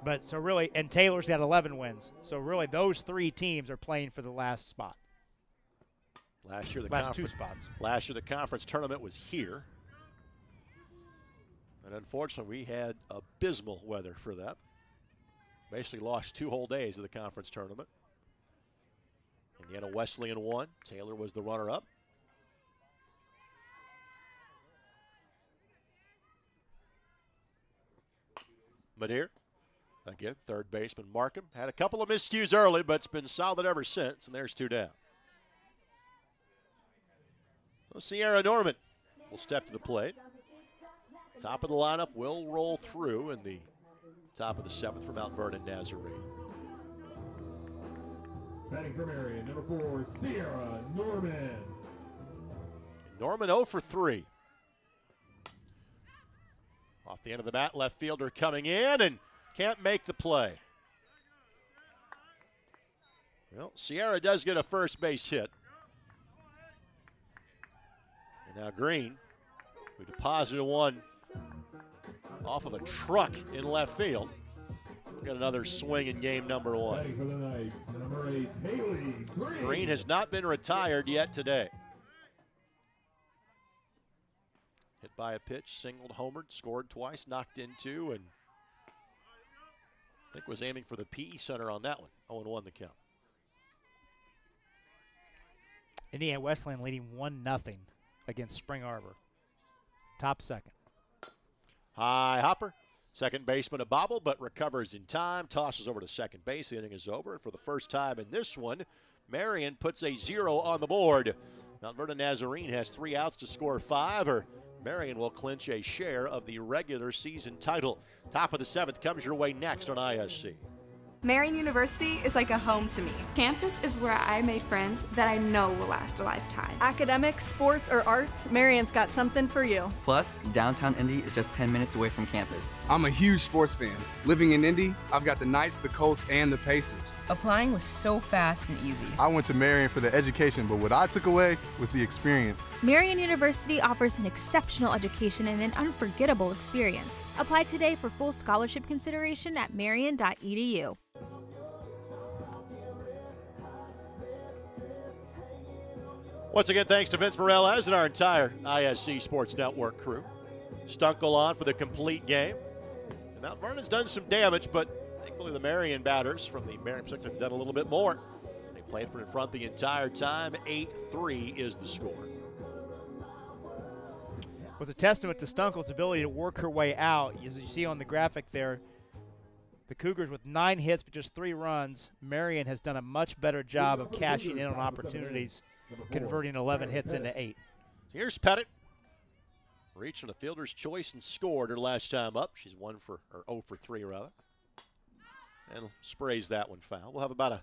But so really, and Taylor's got 11 wins. So really, those 3 teams are playing for the last spot. Last year, last 2 spots. Last year, the conference tournament was here. And unfortunately, we had abysmal weather for that. Basically lost 2 whole days of the conference tournament. Indiana Wesleyan won. Taylor was the runner-up. Madeir, again, third baseman Markham. Had a couple of miscues early, but it's been solid ever since, and there's 2 down. Well, Sierra Norman will step to the plate. Top of the lineup will roll through in the top of the 7th for Mount Vernon Nazarene. Batting for Marian, number 4, Sierra Norman. Norman 0 for 3. Off the end of the bat, left fielder coming in and can't make the play. Well, Sierra does get a first base hit. And now Green, who deposited one off of a truck in left field, we'll get another swing in game number 1. Batting for the Knights, number 8, Haley Green. Green has not been retired yet today. Hit by a pitch, singled, homered, scored twice, knocked in 2, and I think was aiming for the PE center on that one. 0-1 the count. Indiana Wesleyan leading 1-0 against Spring Arbor. Top 2nd. High hopper. Second baseman a bobble, but recovers in time. Tosses over to second base. The inning is over. And for the first time in this one, Marian puts a 0 on the board. Mount Vernon Nazarene has 3 outs to score 5, or Marian will clinch a share of the regular season title. Top of the 7th comes your way next on ISC. Marian University is like a home to me. Campus is where I made friends that I know will last a lifetime. Academics, sports, or arts, Marian's got something for you. Plus, downtown Indy is just 10 minutes away from campus. I'm a huge sports fan. Living in Indy, I've got the Knights, the Colts, and the Pacers. Applying was so fast and easy. I went to Marian for the education, but what I took away was the experience. Marian University offers an exceptional education and an unforgettable experience. Apply today for full scholarship consideration at marian.edu. Once again, thanks to Vince Morales and our entire ISC Sports Network crew. Stunkel on for the complete game. And Mount Vernon's done some damage, but thankfully the Marian batters from the Marian perspective have done a little bit more. They played from in front the entire time. 8-3 is the score. Was a testament to Stunkel's ability to work her way out. As you see on the graphic there, the Cougars with 9 hits but just 3 runs. Marian has done a much better job of cashing in on opportunities, converting 11 hits into 8. Here's Pettit. Reached on the fielder's choice and scored her last time up. She's 0 for 3 rather. And sprays that one foul. We'll have about a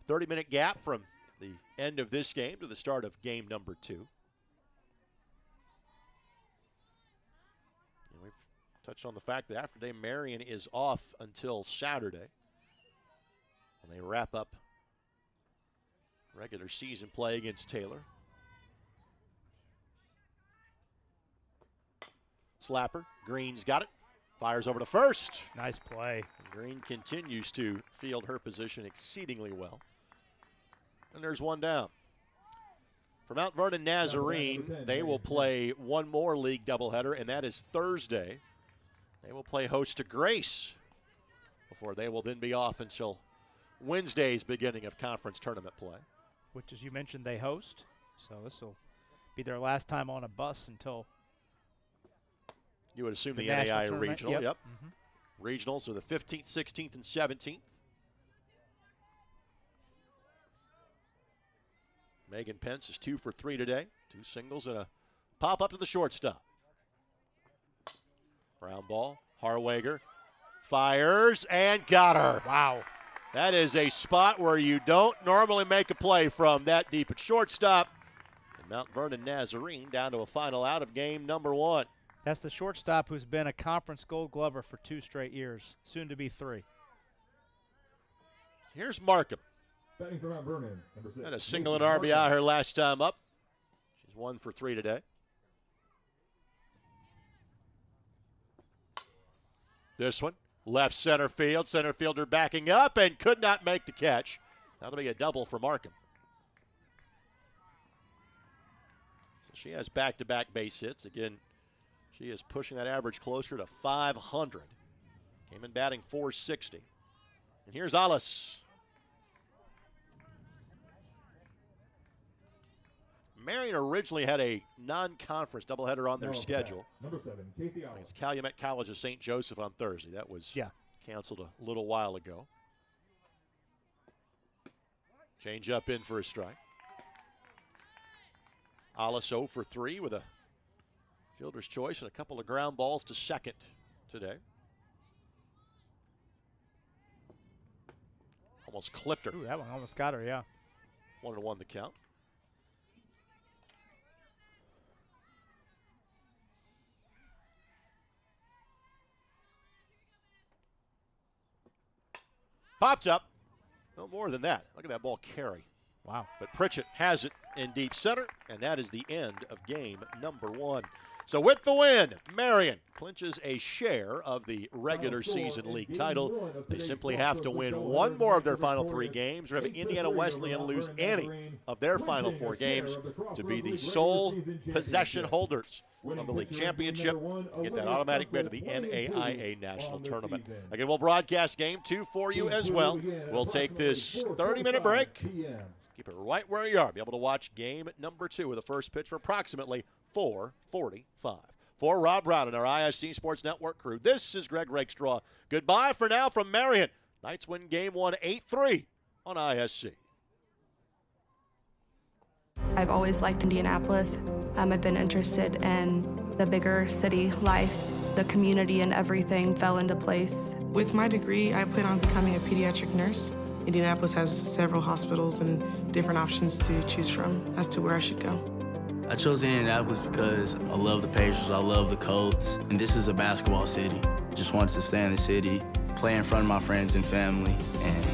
30-minute gap from the end of this game to the start of game number 2. And we've touched on the fact that after today, Marian is off until Saturday when they wrap up regular season play against Taylor. Slapper. Green's got it. Fires over to first. Nice play. And Green continues to field her position exceedingly well. And there's one down. For Mount Vernon Nazarene, they will play one more league doubleheader, and that is Thursday. They will play host to Grace before they will then be off until Wednesday's beginning of conference tournament play. Which, as you mentioned, they host. So this will be their last time on a bus until you would assume the NAIA regional. Yep. Mm-hmm. Regionals are the 15th, 16th, and 17th. Megan Pence is 2 for 3 today. 2 singles and a pop up to the shortstop. Ground ball. Harwager fires and got her. Wow. That is a spot where you don't normally make a play from that deep at shortstop. And Mount Vernon Nazarene down to a final out of game number 1. That's the shortstop who's been a conference gold glover for 2 straight years, soon to be 3. Here's Markham. Batting for Mount Vernon, number 6. Had a single and RBI her last time up. She's 1 for 3 today. This one, left center field. Center fielder backing up and could not make the catch. That'll be a double for Markham. So she has back-to-back base hits. Again, she is pushing that average closer to 500. Came in batting .460. And here's Alice. Marian originally had a non-conference doubleheader on their schedule. Number 7, Casey Alice. It's Calumet College of St. Joseph on Thursday. That was canceled a little while ago. Change up in for a strike. Alice 0 for 3 with a fielder's choice and a couple of ground balls to second today. Almost clipped her. Ooh, that one almost got her, yeah. 1-1 the count. Popped up. No more than that. Look at that ball carry. Wow. But Pritchett has it in deep center, and that is the end of game number 1. So with the win, Marian clinches a share of the regular season league title. They simply have to win one more of their final 3 games, or have Indiana Wesleyan lose any of their final 4 games to be the sole possession holders of the league championship, get that automatic bid to the NAIA National Tournament. Again, we'll broadcast game 2 for you as well. We'll take this 30-minute break. Keep it right where you are. Be able to watch game number 2 with the first pitch for approximately 4:45. For Rob Brown and our ISC Sports Network crew, this is Greg Rakestraw. Goodbye for now from Marian. Knights win game 1 8-3 on ISC. I've always liked Indianapolis. I've been interested in the bigger city life. The community and everything fell into place. With my degree, I plan on becoming a pediatric nurse. Indianapolis has several hospitals and different options to choose from as to where I should go. I chose Indianapolis because I love the Pacers, I love the Colts, and this is a basketball city. I just wanted to stay in the city, play in front of my friends and family, and